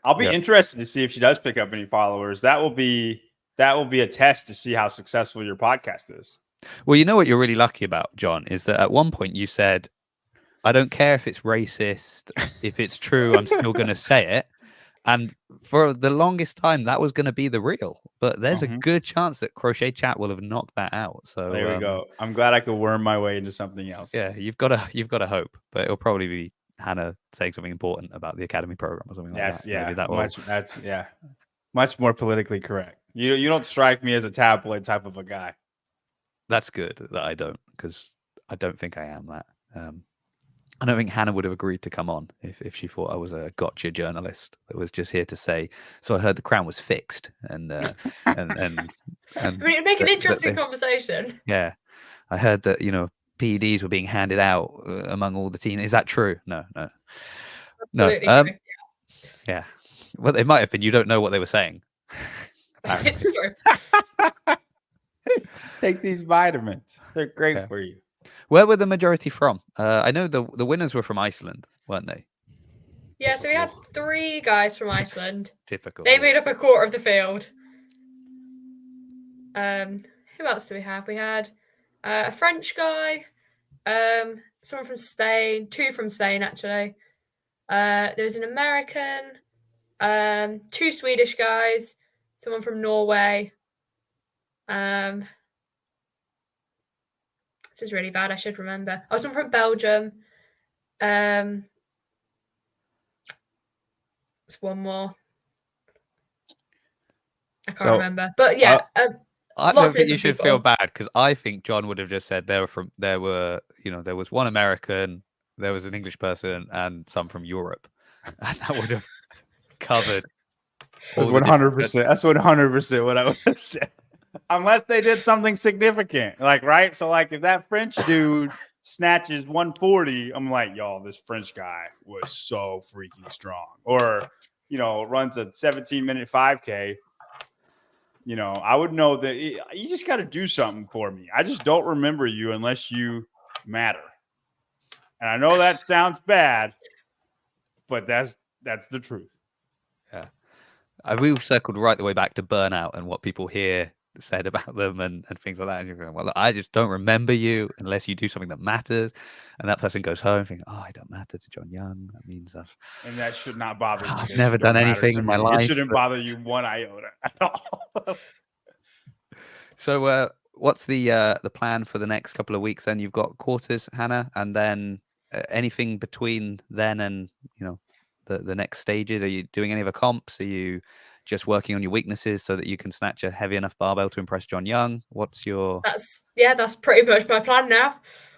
I'll be interested to see if she does pick up any followers. That will be a test to see how successful your podcast is. Well, you know what you're really lucky about, John, is that at one point you said, I don't care if it's racist. If it's true, I'm still going to say it. And for the longest time, that was going to be the real. But there's a good chance that Crochet Chat will have knocked that out. So there we go. I'm glad I could worm my way into something else. Yeah, you've got to hope. But it'll probably be Hannah saying something important about the academy program or something like that. Yeah. Much more politically correct. You don't strike me as a tabloid type of a guy. That's good that I don't, because I don't think I am that. I don't think Hannah would have agreed to come on if she thought I was a gotcha journalist that was just here to say, so I heard the crown was fixed. And I mean, it'd make an interesting conversation. Yeah. I heard that, PEDs were being handed out among all the teens. Is that true? No. Yeah. Well, they might have been. You don't know what they were saying. It's true. Take these vitamins. They're great for you. Where were the majority from? I know the winners were from Iceland, weren't they? Yeah, so we had 3 guys from Iceland. Typical. They made up a quarter of the field. Who else do we have? We had a French guy, someone from Spain, 2 from Spain actually. There was an American, 2 Swedish guys, someone from Norway. This is really bad. I should remember. I was from Belgium. There's one more. I can't remember. But yeah, I don't think you should feel bad, because I think John would have just said there was one American, there was an English person, and some from Europe, and that would have covered. 100%. That's 100% what I would have said. Unless they did something significant, right? So, if that French dude snatches 140, I'm like, y'all, this French guy was so freaking strong. Or, runs a 17-minute 5K. I would know that you just got to do something for me. I just don't remember you unless you matter. And I know that sounds bad, but that's the truth. We've circled right the way back to burnout and what people hear said about them and things like that. And you're going, well, I just don't remember you unless you do something that matters. And that person goes home thinking, oh, I don't matter to John Young. That means And that should not bother you. I've never done anything in my life. It shouldn't bother you one iota at all. So what's the plan for the next couple of weeks? Then you've got quarters, Hannah, and then anything between then and the next stages. Are you doing any of the comps? Are you just working on your weaknesses so that you can snatch a heavy enough barbell to impress John Young? What's your... That's pretty much my plan now.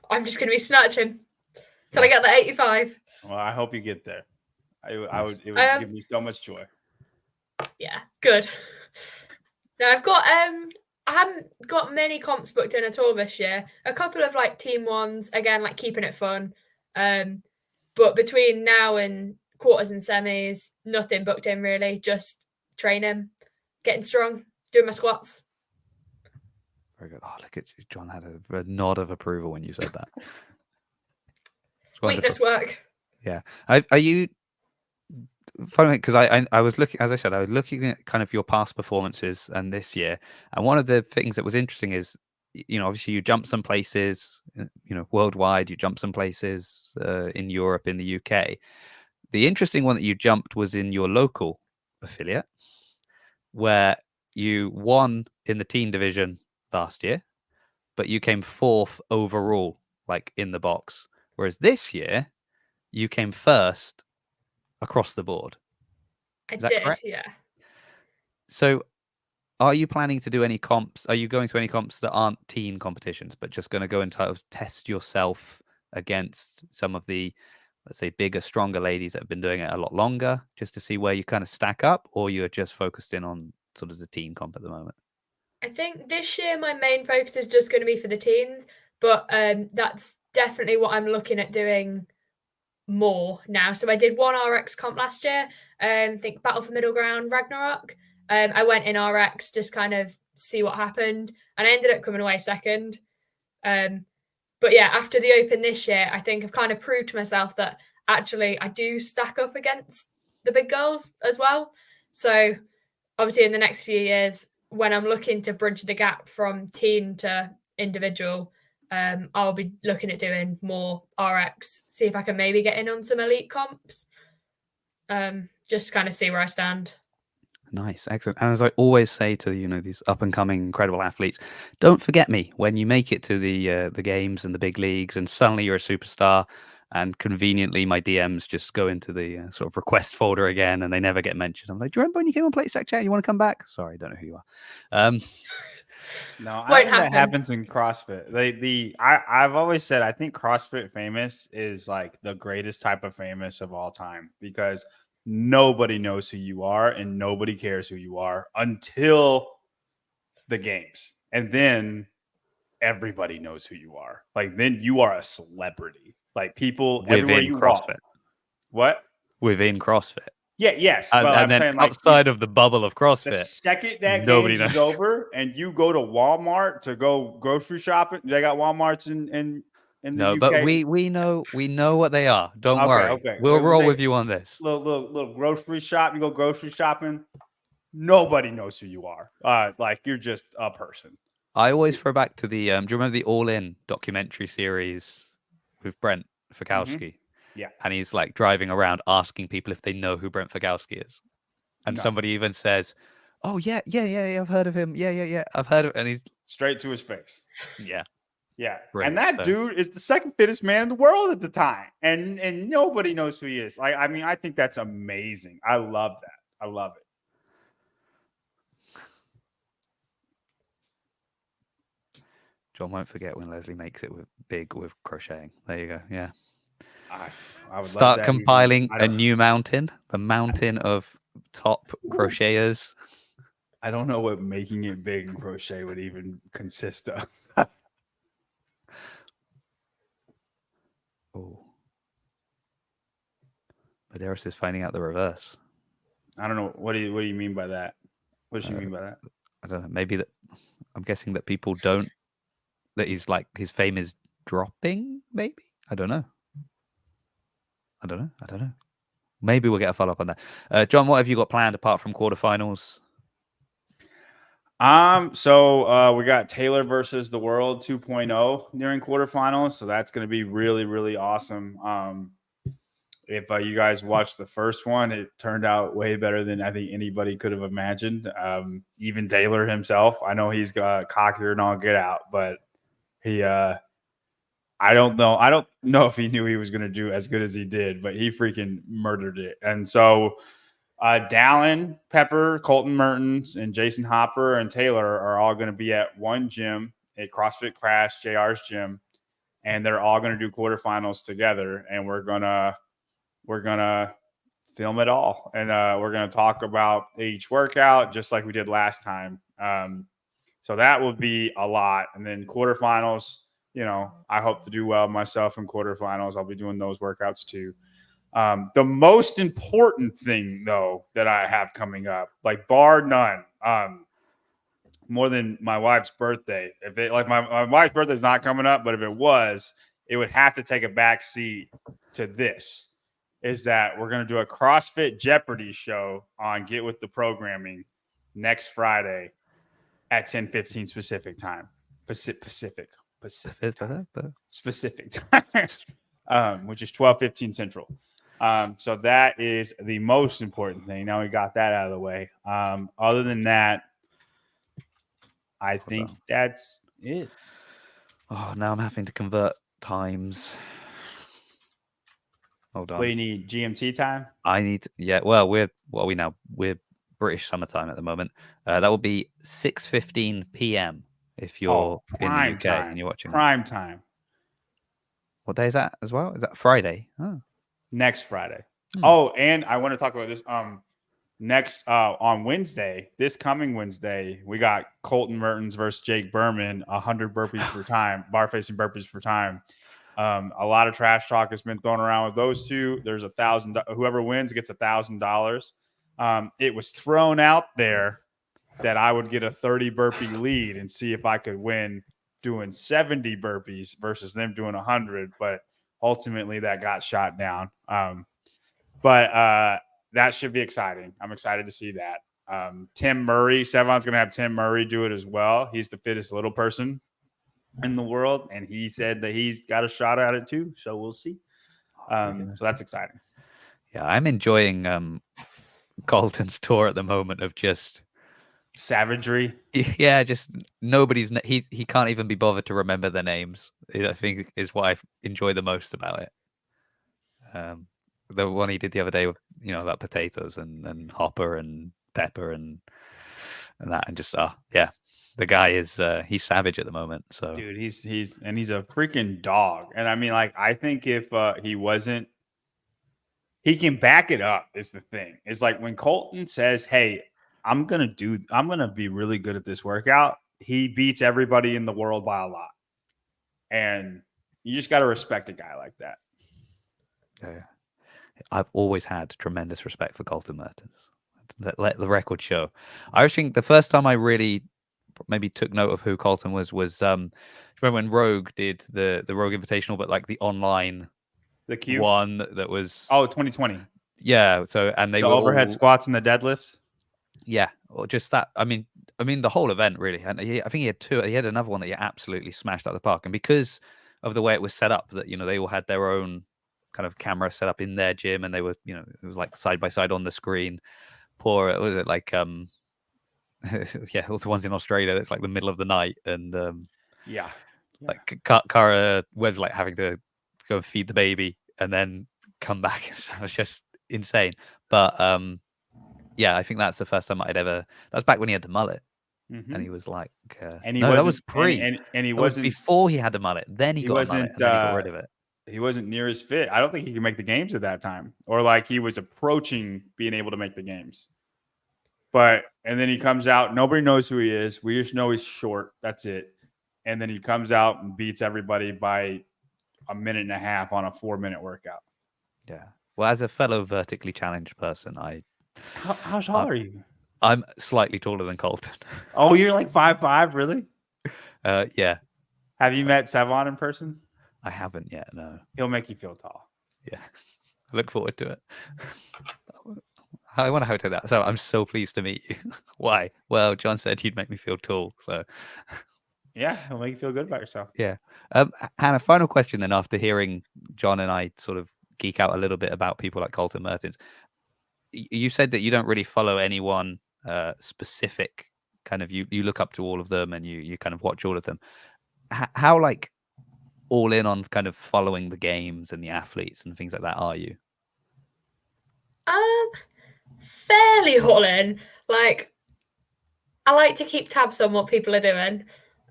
I'm just going to be snatching till I get the 85. Well, I hope you get there. It would give me so much joy. Yeah, good. Now I've got I haven't got many comps booked in at all this year. A couple of like team ones, again, like keeping it fun. But between now and quarters and semis, nothing booked in really. Just training, getting strong, doing my squats. Very good. Oh, look at you. John had a nod of approval when you said that. Weakness work. Yeah. Are you... Funny, because I was looking, as I said, I was looking at kind of your past performances and this year, and one of the things that was interesting is, obviously you jump some places, worldwide, you jump some places in Europe, in the UK. The interesting one that you jumped was in your local affiliate, where you won in the teen division last year, but you came 4th overall, like in the box. Whereas this year, you came 1st across the board. I did, correct? Yeah. So are you planning to do any comps? Are you going to any comps that aren't teen competitions, but just going to go and test yourself against some of the, let's say, bigger, stronger ladies that have been doing it a lot longer, just to see where you kind of stack up, or you're just focused in on sort of the teen comp at the moment? I think this year my main focus is just going to be for the teens, but that's definitely what I'm looking at doing more now. So I did one RX comp last year, I think Battle for Middle Ground, Ragnarok. I went in RX, just kind of see what happened, and I ended up coming away 2nd. But yeah, after the Open this year, I think I've kind of proved to myself that actually I do stack up against the big girls as well. So obviously in the next few years, when I'm looking to bridge the gap from teen to individual, I'll be looking at doing more RX, see if I can maybe get in on some elite comps, just kind of see where I stand. Nice, excellent. And as I always say to these up and coming incredible athletes, don't forget me when you make it to the games and the big leagues, and suddenly you're a superstar. And conveniently, my DMs just go into the sort of request folder again, and they never get mentioned. I'm like, do you remember when you came on Plate Stack Chat? You want to come back? Sorry, I don't know who you are. No, I think that happens in CrossFit. I've always said I think CrossFit famous is like the greatest type of famous of all time, because nobody knows who you are and nobody cares who you are until the games, and then everybody knows who you are. Like, then you are a celebrity. Like, people everywhere you CrossFit. Walk. What? Within CrossFit. Yeah, yes. And then saying, outside of the bubble of CrossFit, the second that games is over and you go to Walmart to go grocery shopping, they got Walmarts in the UK. But we know what they are. Don't worry. Okay. We'll roll with you on this. Little grocery shop. You go grocery shopping. Nobody knows who you are. Like, you're just a person. I always throw back to the. Do you remember the All In documentary series with Brent Fikowski? Mm-hmm. Yeah. And he's like driving around asking people if they know who Brent Fikowski is. And somebody even says, oh, yeah, I've heard of him. Yeah. I've heard of him. And he's straight to his face. Yeah. Yeah. Brilliant. And that dude is the second fittest man in the world at the time. And nobody knows who he is. Like, I mean, I think that's amazing. I love that. I love it. John won't forget when Leslie makes it big with crocheting. There you go. Yeah. I would start compiling a new mountain, the mountain of top crocheters. I don't know what making it big in crochet would even consist of. Oh. Medeiros is finding out the reverse. I don't know. What do you mean by that? What does she mean by that? I don't know. Maybe that I'm guessing that people don't, that he's like, his fame is dropping, maybe? I don't know. Maybe we'll get a follow up on that. John, what have you got planned apart from quarterfinals? So we got Taylor versus the World 2.0 during quarterfinals, so that's going to be really, really awesome. If you guys watched the first one, it turned out way better than I think anybody could have imagined. Even Taylor himself, I know he's got cockier and all get out, but he, I don't know if he knew he was going to do as good as he did, but he freaking murdered it. And so Dallin, Pepper, Colton Mertens, and Jason Hopper and Taylor are all going to be at one gym at CrossFit Crash, JR's gym, and they're all going to do quarterfinals together. And we're gonna film it all, and we're gonna talk about each workout just like we did last time. So that will be a lot. And then quarterfinals, I hope to do well myself in quarterfinals. I'll be doing those workouts too. The most important thing, though, that I have coming up, like bar none, more than my wife's birthday. If it like my wife's birthday is not coming up, but if it was, it would have to take a back seat to this. Is that we're going to do a CrossFit Jeopardy show on Get With The Programming next Friday at 10:15 Pacific time. Pacific time, which is 12:15 Central. So that is the most important thing. Now we got that out of the way. Other than that, I think that's it. Oh, now I'm having to convert times. Hold on. What do you need? GMT time? I need. Yeah. Well, what are we now? We're British summertime at the moment. That will be 6:15 p.m. if you're in the UK and you're watching. Prime time. What day is that as well? Is that Friday? Oh. Next Friday. Oh, and I want to talk about this. Next on Wednesday, this coming Wednesday, we got Colton Mertens versus Jake Berman, 100 burpees for time, bar facing burpees for time. A lot of trash talk has been thrown around with those two. There's $1,000. Whoever wins gets $1,000. It was thrown out there that I would get a 30 burpee lead and see if I could win doing 70 burpees versus them doing 100. But ultimately, that got shot down. But that should be exciting. I'm excited to see that. Tim Murray, Sevon's going to have Tim Murray do it as well. He's the fittest little person in the world, and he said that he's got a shot at it too. So we'll see. So that's exciting. Yeah, I'm enjoying Colton's tour at the moment of just savagery. Yeah, just he can't even be bothered to remember their names. I think is what I enjoy the most about it. The one he did the other day, about potatoes and Hopper and Pepper and that, and just yeah, the guy is he's savage at the moment. So dude, he's a freaking dog. And I mean, like, I think if he wasn't, he can back it up is the thing. It's like when Colton says, hey, I'm going to be really good at this workout. He beats everybody in the world by a lot. And you just got to respect a guy like that. Yeah. I've always had tremendous respect for Colton Mertens. Let the record show. I think the first time I really maybe took note of who Colton was remember when Rogue did the Rogue Invitational, but like the online the Q one that was 2020. Yeah. So and they the were overhead squats and the deadlifts. Yeah, or just that. I mean the whole event really. And I think he had two. He had another one that he absolutely smashed out of the park. And because of the way it was set up, that they all had their own kind of camera set up in their gym, and they were it was like side by side on the screen. Was it like yeah, all the ones in Australia. It's like the middle of the night, and like Cara was like having to go and feed the baby and then come back. It was just insane. But yeah, I think that's the first time I'd ever. That was back when he had the mullet, and he was like, and he no, that was pre, and he wasn't before he had the mullet. Then he got a mullet, and then he got rid of it. He wasn't near as fit. I don't think he could make the games at that time, or like he was approaching being able to make the games. And then he comes out. Nobody knows who he is. We just know he's short. That's it. And then he comes out and beats everybody by a minute and a half on a 4-minute workout. Yeah. Well, as a fellow vertically challenged person, how tall are you? I'm slightly taller than Colton. Oh, you're like 5'5", really? Yeah. Have you met Sevon in person? I haven't yet. No. He'll make you feel tall. Yeah. I look forward to it. I want to hotel that. So I'm so pleased to meet you. Why? Well, John said you'd make me feel tall. So Yeah, it'll make you feel good about yourself. yeah. Hannah, final question then, after hearing John and I sort of geek out a little bit about people like Colton Mertens. You said that you don't really follow anyone specific, kind of you look up to all of them and you kind of watch all of them. How like all in on kind of following the games and the athletes and things like that are you? Fairly all in. Like, I like to keep tabs on what people are doing,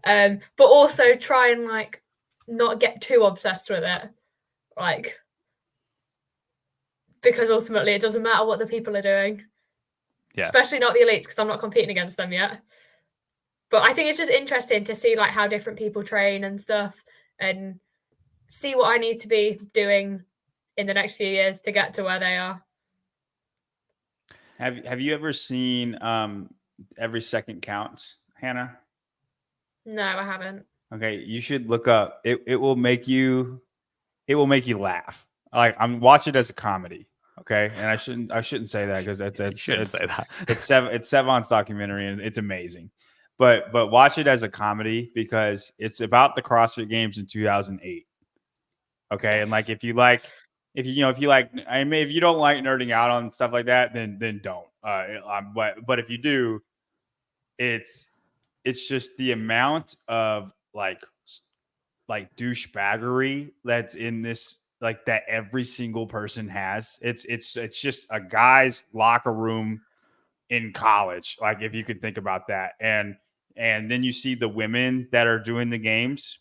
but also try and like not get too obsessed with it, like, because ultimately it doesn't matter what the people are doing, especially not the elites, because I'm not competing against them yet. But I think it's just interesting to see like how different people train and stuff, and see what I need to be doing in the next few years to get to where they are. Have you ever seen Every Second Counts, Hannah? No, I haven't. Okay, you should look up. It will make you laugh. Like, watch it as a comedy. Okay, and I shouldn't say that because it's Sevon's documentary and it's amazing. But watch it as a comedy because it's about the CrossFit Games in 2008. Okay, and like if you don't like nerding out on stuff like that, then don't. But if you do, it's just the amount of like douchebaggery that's in this, like, that every single person has. It's just a guy's locker room in college, like, if you could think about that. And then you see the women that are doing the games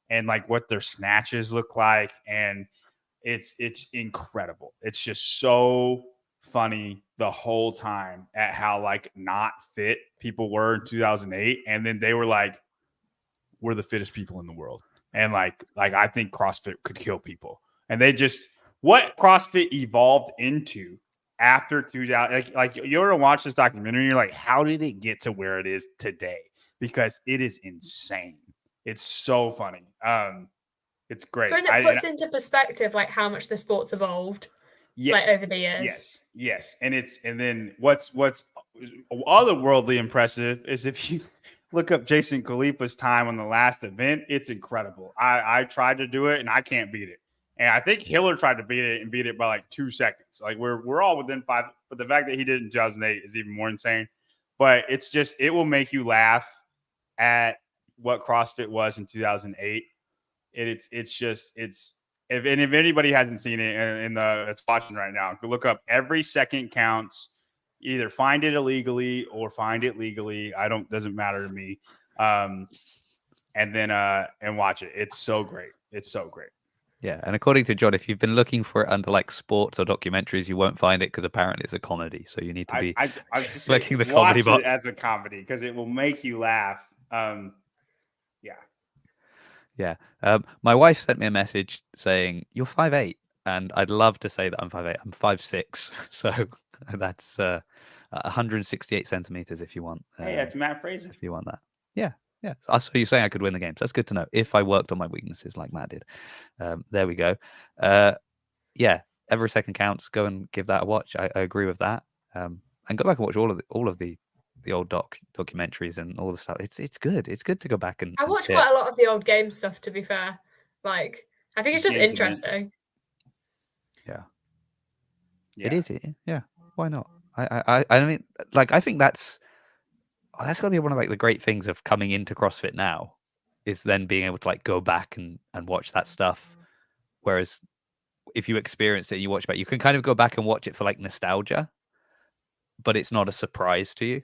and like what their snatches look like, and it's incredible. It's just so funny the whole time at how like not fit people were in 2008, and then they were like, we're the fittest people in the world, and like I think CrossFit could kill people. And they just, what CrossFit evolved into after 2000, like you ever watch this documentary and you're like, how did it get to where it is today? Because it is insane. It's so funny. It's great. So it puts into perspective like how much the sport's evolved, like over the years. Yes. And then what's otherworldly impressive is if you look up Jason Khalipa's time on the last event, it's incredible. I tried to do it and I can't beat it. And I think Hiller tried to beat it by like 2 seconds. Like we're all within 5, but the fact that he did it in 2008 is even more insane. But it's just, it will make you laugh at what CrossFit was in 2008. If anybody hasn't seen it and it's watching right now, go look up Every Second Counts. Either find it illegally or find it legally. Doesn't matter to me. And then and watch it. It's so great. It's so great. Yeah, and according to John, if you've been looking for it under like sports or documentaries, you won't find it because apparently it's a comedy. So you need to be clicking the comedy box as a comedy because it will make you laugh. Yeah. My wife sent me a message saying you're 5'8", and I'd love to say that I'm 5'8". I'm 5'6", so that's 168 centimeters if you want. Hey, that's Matt Fraser. If you want that, yeah. So you're saying I could win the games? That's good to know. If I worked on my weaknesses like Matt did, there we go. Yeah, Every Second Counts. Go and give that a watch. I agree with that. And go back and watch all of the old documentaries and all the stuff. It's good. It's good to go back and I watch quite a lot of the old game stuff, to be fair. Like, I think it's just interesting. Yeah. It is. Yeah. Why not? I mean, like, I think that's got to be one of like the great things of coming into CrossFit now, is then being able to like go back and watch that stuff. Whereas if you experience it and you watch back, you can kind of go back and watch it for like nostalgia, but it's not a surprise to you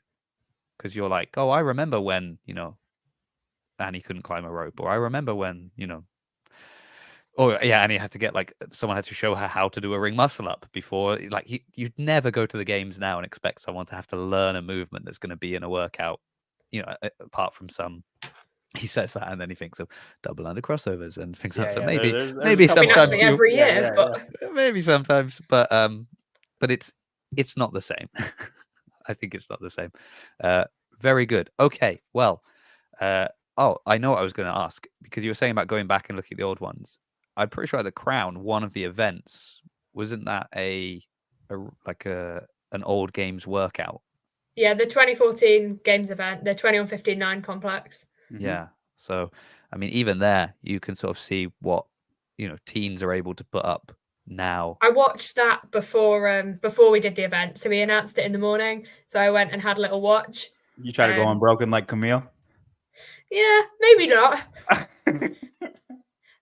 because you're like, oh, I remember when, Annie couldn't climb a rope, or I remember when, oh yeah, Annie had to get like, someone had to show her how to do a ring muscle up before. Like you'd never go to the games now and expect someone to have to learn a movement that's going to be in a workout, apart from some. He says that and then he thinks of double under crossovers and things like that. So maybe sometimes every year, but maybe sometimes, but it's not the same. I think it's not the same. Very good. Okay, well, I know what I was going to ask, because you were saying about going back and looking at the old ones. I'm pretty sure at the Crown, one of the events wasn't that like an old games workout? Yeah, the 2014 games event, the 21:59 complex. Yeah. So, I mean, even there, you can sort of see what, teens are able to put up now. I watched that before we did the event. So we announced it in the morning. So I went and had a little watch. You try to go unbroken like Camille? Yeah, maybe not.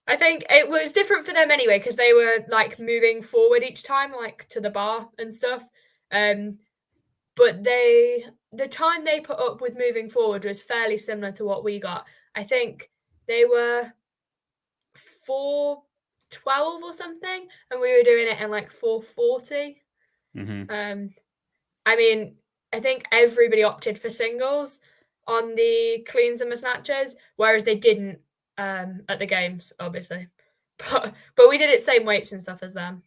I think it was different for them anyway, because they were like moving forward each time, like to the bar and stuff. But the time they put up with moving forward was fairly similar to what we got. I think they were 4:12 or something, and we were doing it in like 4:40. I mean, I think everybody opted for singles on the cleans and snatches, whereas they didn't at the games, obviously. But we did it same weights and stuff as them.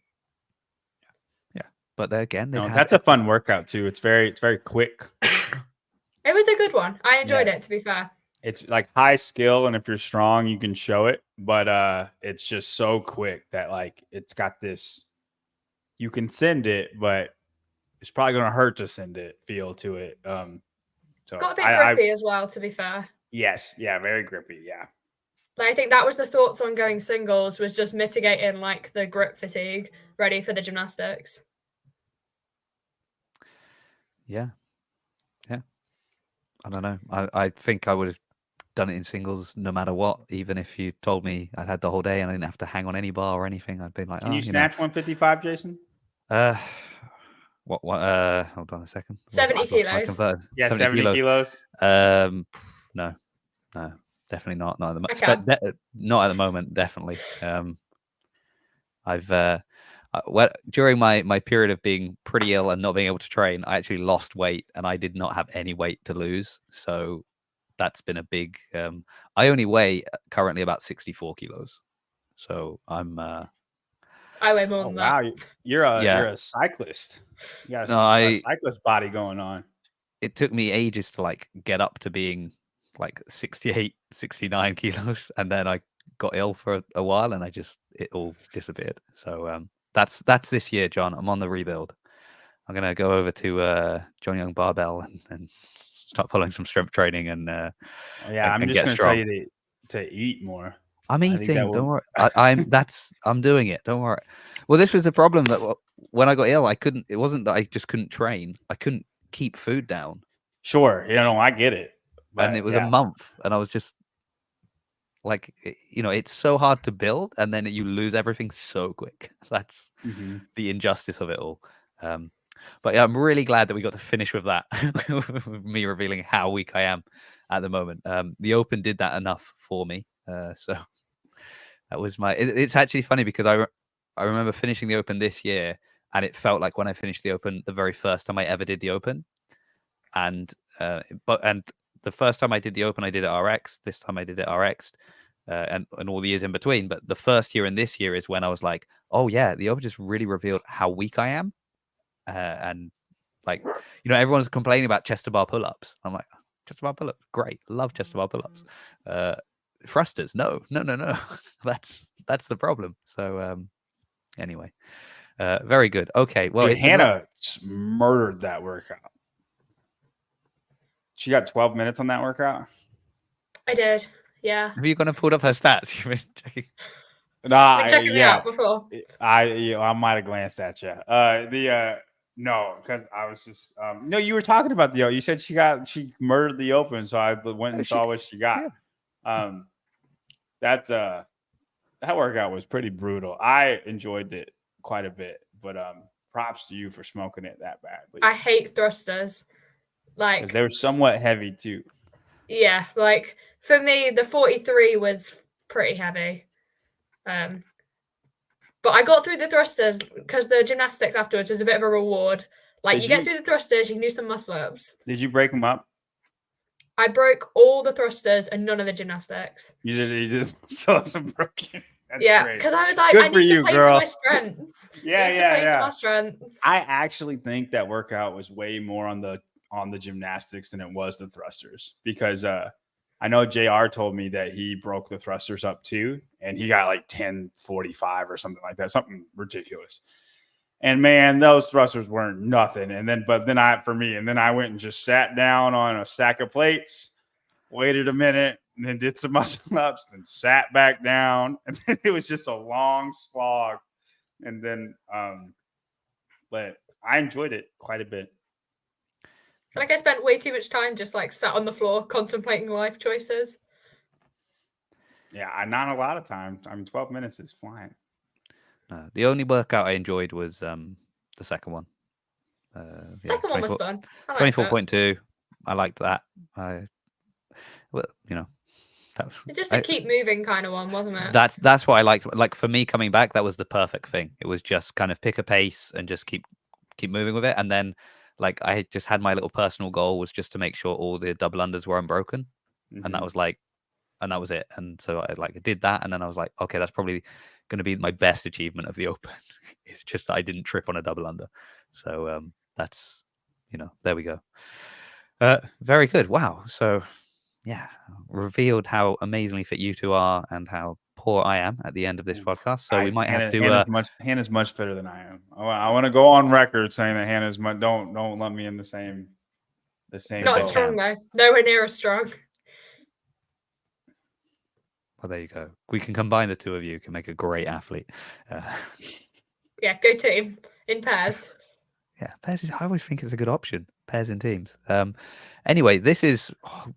Yeah, but again, that's a fun workout too. It's very quick. It was a good one. I enjoyed it, to be fair. It's like high skill, and if you're strong, you can show it. But it's just so quick that like it's got this. You can send it, but it's probably going to hurt to send it. Feel to it. So got a bit grippy as well, to be fair. Yes, yeah, very grippy. Yeah. Like, I think that was the thoughts on going singles, was just mitigating like the grip fatigue, ready for the gymnastics. Yeah. I don't know. I think I would have done it in singles no matter what. Even if you told me I'd had the whole day and I didn't have to hang on any bar or anything, I'd been like, Can you snatch 155, Jason? Hold on a second. 70 kilos. Yeah, 70 kilos. No, definitely not. Not at the moment. Not at the moment. Definitely. During my period of being pretty ill and not being able to train, I actually lost weight, and I did not have any weight to lose. So that's been a big. I only weigh currently about 64 kilos. So I'm. I weigh more than that. Wow, you're a cyclist. You got a cyclist body going on. It took me ages to like get up to being like 68, 69 kilos, and then I got ill for a while, and it all disappeared. So that's this year, John. I'm on the rebuild. I'm gonna go over to John Young Barbell and start following some strength training and I'm just gonna tell you to eat more. I'm eating. Don't worry. I'm doing it. Don't worry. Well, this was the problem that when I got ill, I couldn't. It wasn't that I just couldn't train. I couldn't keep food down. Sure, I get it. But, and it was a month, and I was just like, it's so hard to build, and then you lose everything so quick. That's the injustice of it all. But yeah, I'm really glad that we got to finish with that, with me revealing how weak I am at the moment. The Open did that enough for me. So that was it's actually funny because I remember finishing the Open this year, and it felt like when I finished the Open, the very first time I ever did the Open. And the first time I did the Open, I did it RX. This time I did it RX, and all the years in between. But the first year and this year is when I was like, oh yeah, the Open just really revealed how weak I am. And like, everyone's complaining about chest to bar pull-ups. I'm like, chest to bar pull-ups, great, love chest to bar pull-ups. Thrusters, no. That's the problem. So anyway, very good. Okay, well, dude, Hannah murdered that workout. She got 12 minutes on that workout. I did, yeah. Have you gone and pulled up her stats? You've been checking. Nah, checking me out before. I might have glanced at you. No, because I was just no. You were talking about you said she murdered the Open, so I went and saw what she got. Yeah. That workout was pretty brutal. I enjoyed it quite a bit, but props to you for smoking it that badly. I hate thrusters. Like, they were somewhat heavy too. Yeah, like for me, the 43 was pretty heavy. But I got through the thrusters because the gymnastics afterwards was a bit of a reward. Like, you get through the thrusters, you can do some muscle ups. Did you break them up? I broke all the thrusters and none of the gymnastics. You did muscle ups and broken. Yeah, because I was like, I need to play to my strengths. Yeah. To my strengths. I actually think that workout was way more on the gymnastics than it was the thrusters, because I know JR told me that he broke the thrusters up too, and he got like 10:45 or something like that, something ridiculous. And man, those thrusters weren't nothing. And then I went and just sat down on a stack of plates, waited a minute, and then did some muscle ups, then sat back down. And then it was just a long slog. And then, but I enjoyed it quite a bit. I feel like I spent way too much time just like sat on the floor contemplating life choices. Yeah, not a lot of time. I mean, 12 minutes is flying. The only workout I enjoyed was the second one. Second one was fun. 24.2. I liked that. Well, it's just a keep moving kind of one, wasn't it? That's what I liked. Like for me coming back, that was the perfect thing. It was just kind of pick a pace and just keep moving with it. And then like I just had my little personal goal was just to make sure all the double unders were unbroken. Mm-hmm. And that was it. And so I did that. And then I was like, okay, that's probably going to be my best achievement of the Open. It's just that I didn't trip on a double under. So that's, there we go. Very good. Wow. So yeah, revealed how amazingly fit you two are and how poor I am at the end of this podcast. So we might have to. Hannah's much fitter than I am. I want to go on record saying that Hannah's don't let me in the same. Not as strong though. Nowhere near as strong. Well, there you go. We can combine the two of you. Can make a great athlete. Yeah, go team in pairs. Yeah, pairs. I always think it's a good option. Pairs and teams. Anyway, this is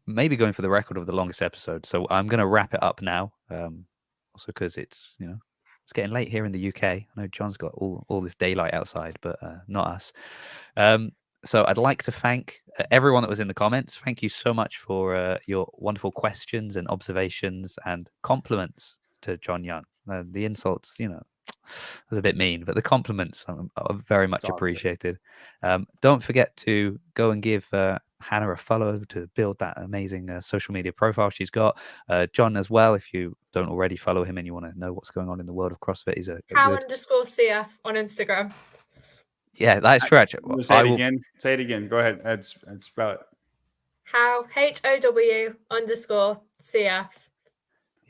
maybe going for the record of the longest episode. So I'm going to wrap it up now. Also because it's it's getting late here in the UK. I know John's got all this daylight outside, but not us. So I'd like to thank everyone that was in the comments. Thank you so much for your wonderful questions and observations and compliments to John Young. The insults, was a bit mean, but the compliments are very much appreciated. Don't forget to go and give Hannah a follow to build that amazing social media profile she's got. John as well, if you don't already follow him and you want to know what's going on in the world of CrossFit, he's How_CF on Instagram. Yeah, that's true. Actually, again. Say it again. Go ahead. And spell it. How HOW_CF.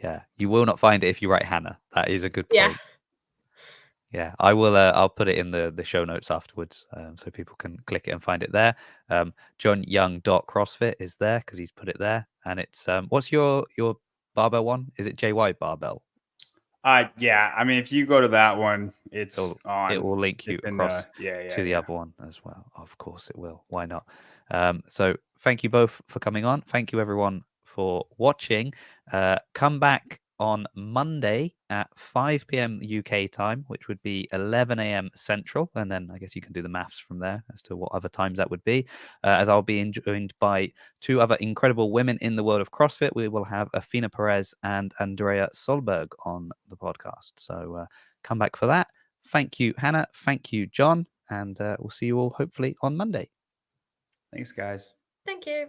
Yeah, you will not find it if you write Hannah. That is a good point. Yeah, I will. I'll put it in the show notes afterwards, so people can click it and find it there. JohnYoung.CrossFit is there because he's put it there, and it's what's your barbell one? Is it JY barbell? Yeah. I mean, if you go to that one, it will link you across to the other one as well. Of course, it will. Why not? So thank you both for coming on. Thank you everyone for watching. Come back on Monday at 5 p.m. UK time, which would be 11 a.m. Central. And then I guess you can do the maths from there as to what other times that would be. As I'll be joined by two other incredible women in the world of CrossFit. We will have Afina Perez and Andrea Solberg on the podcast. So come back for that. Thank you, Hannah. Thank you, John. And we'll see you all hopefully on Monday. Thanks, guys. Thank you.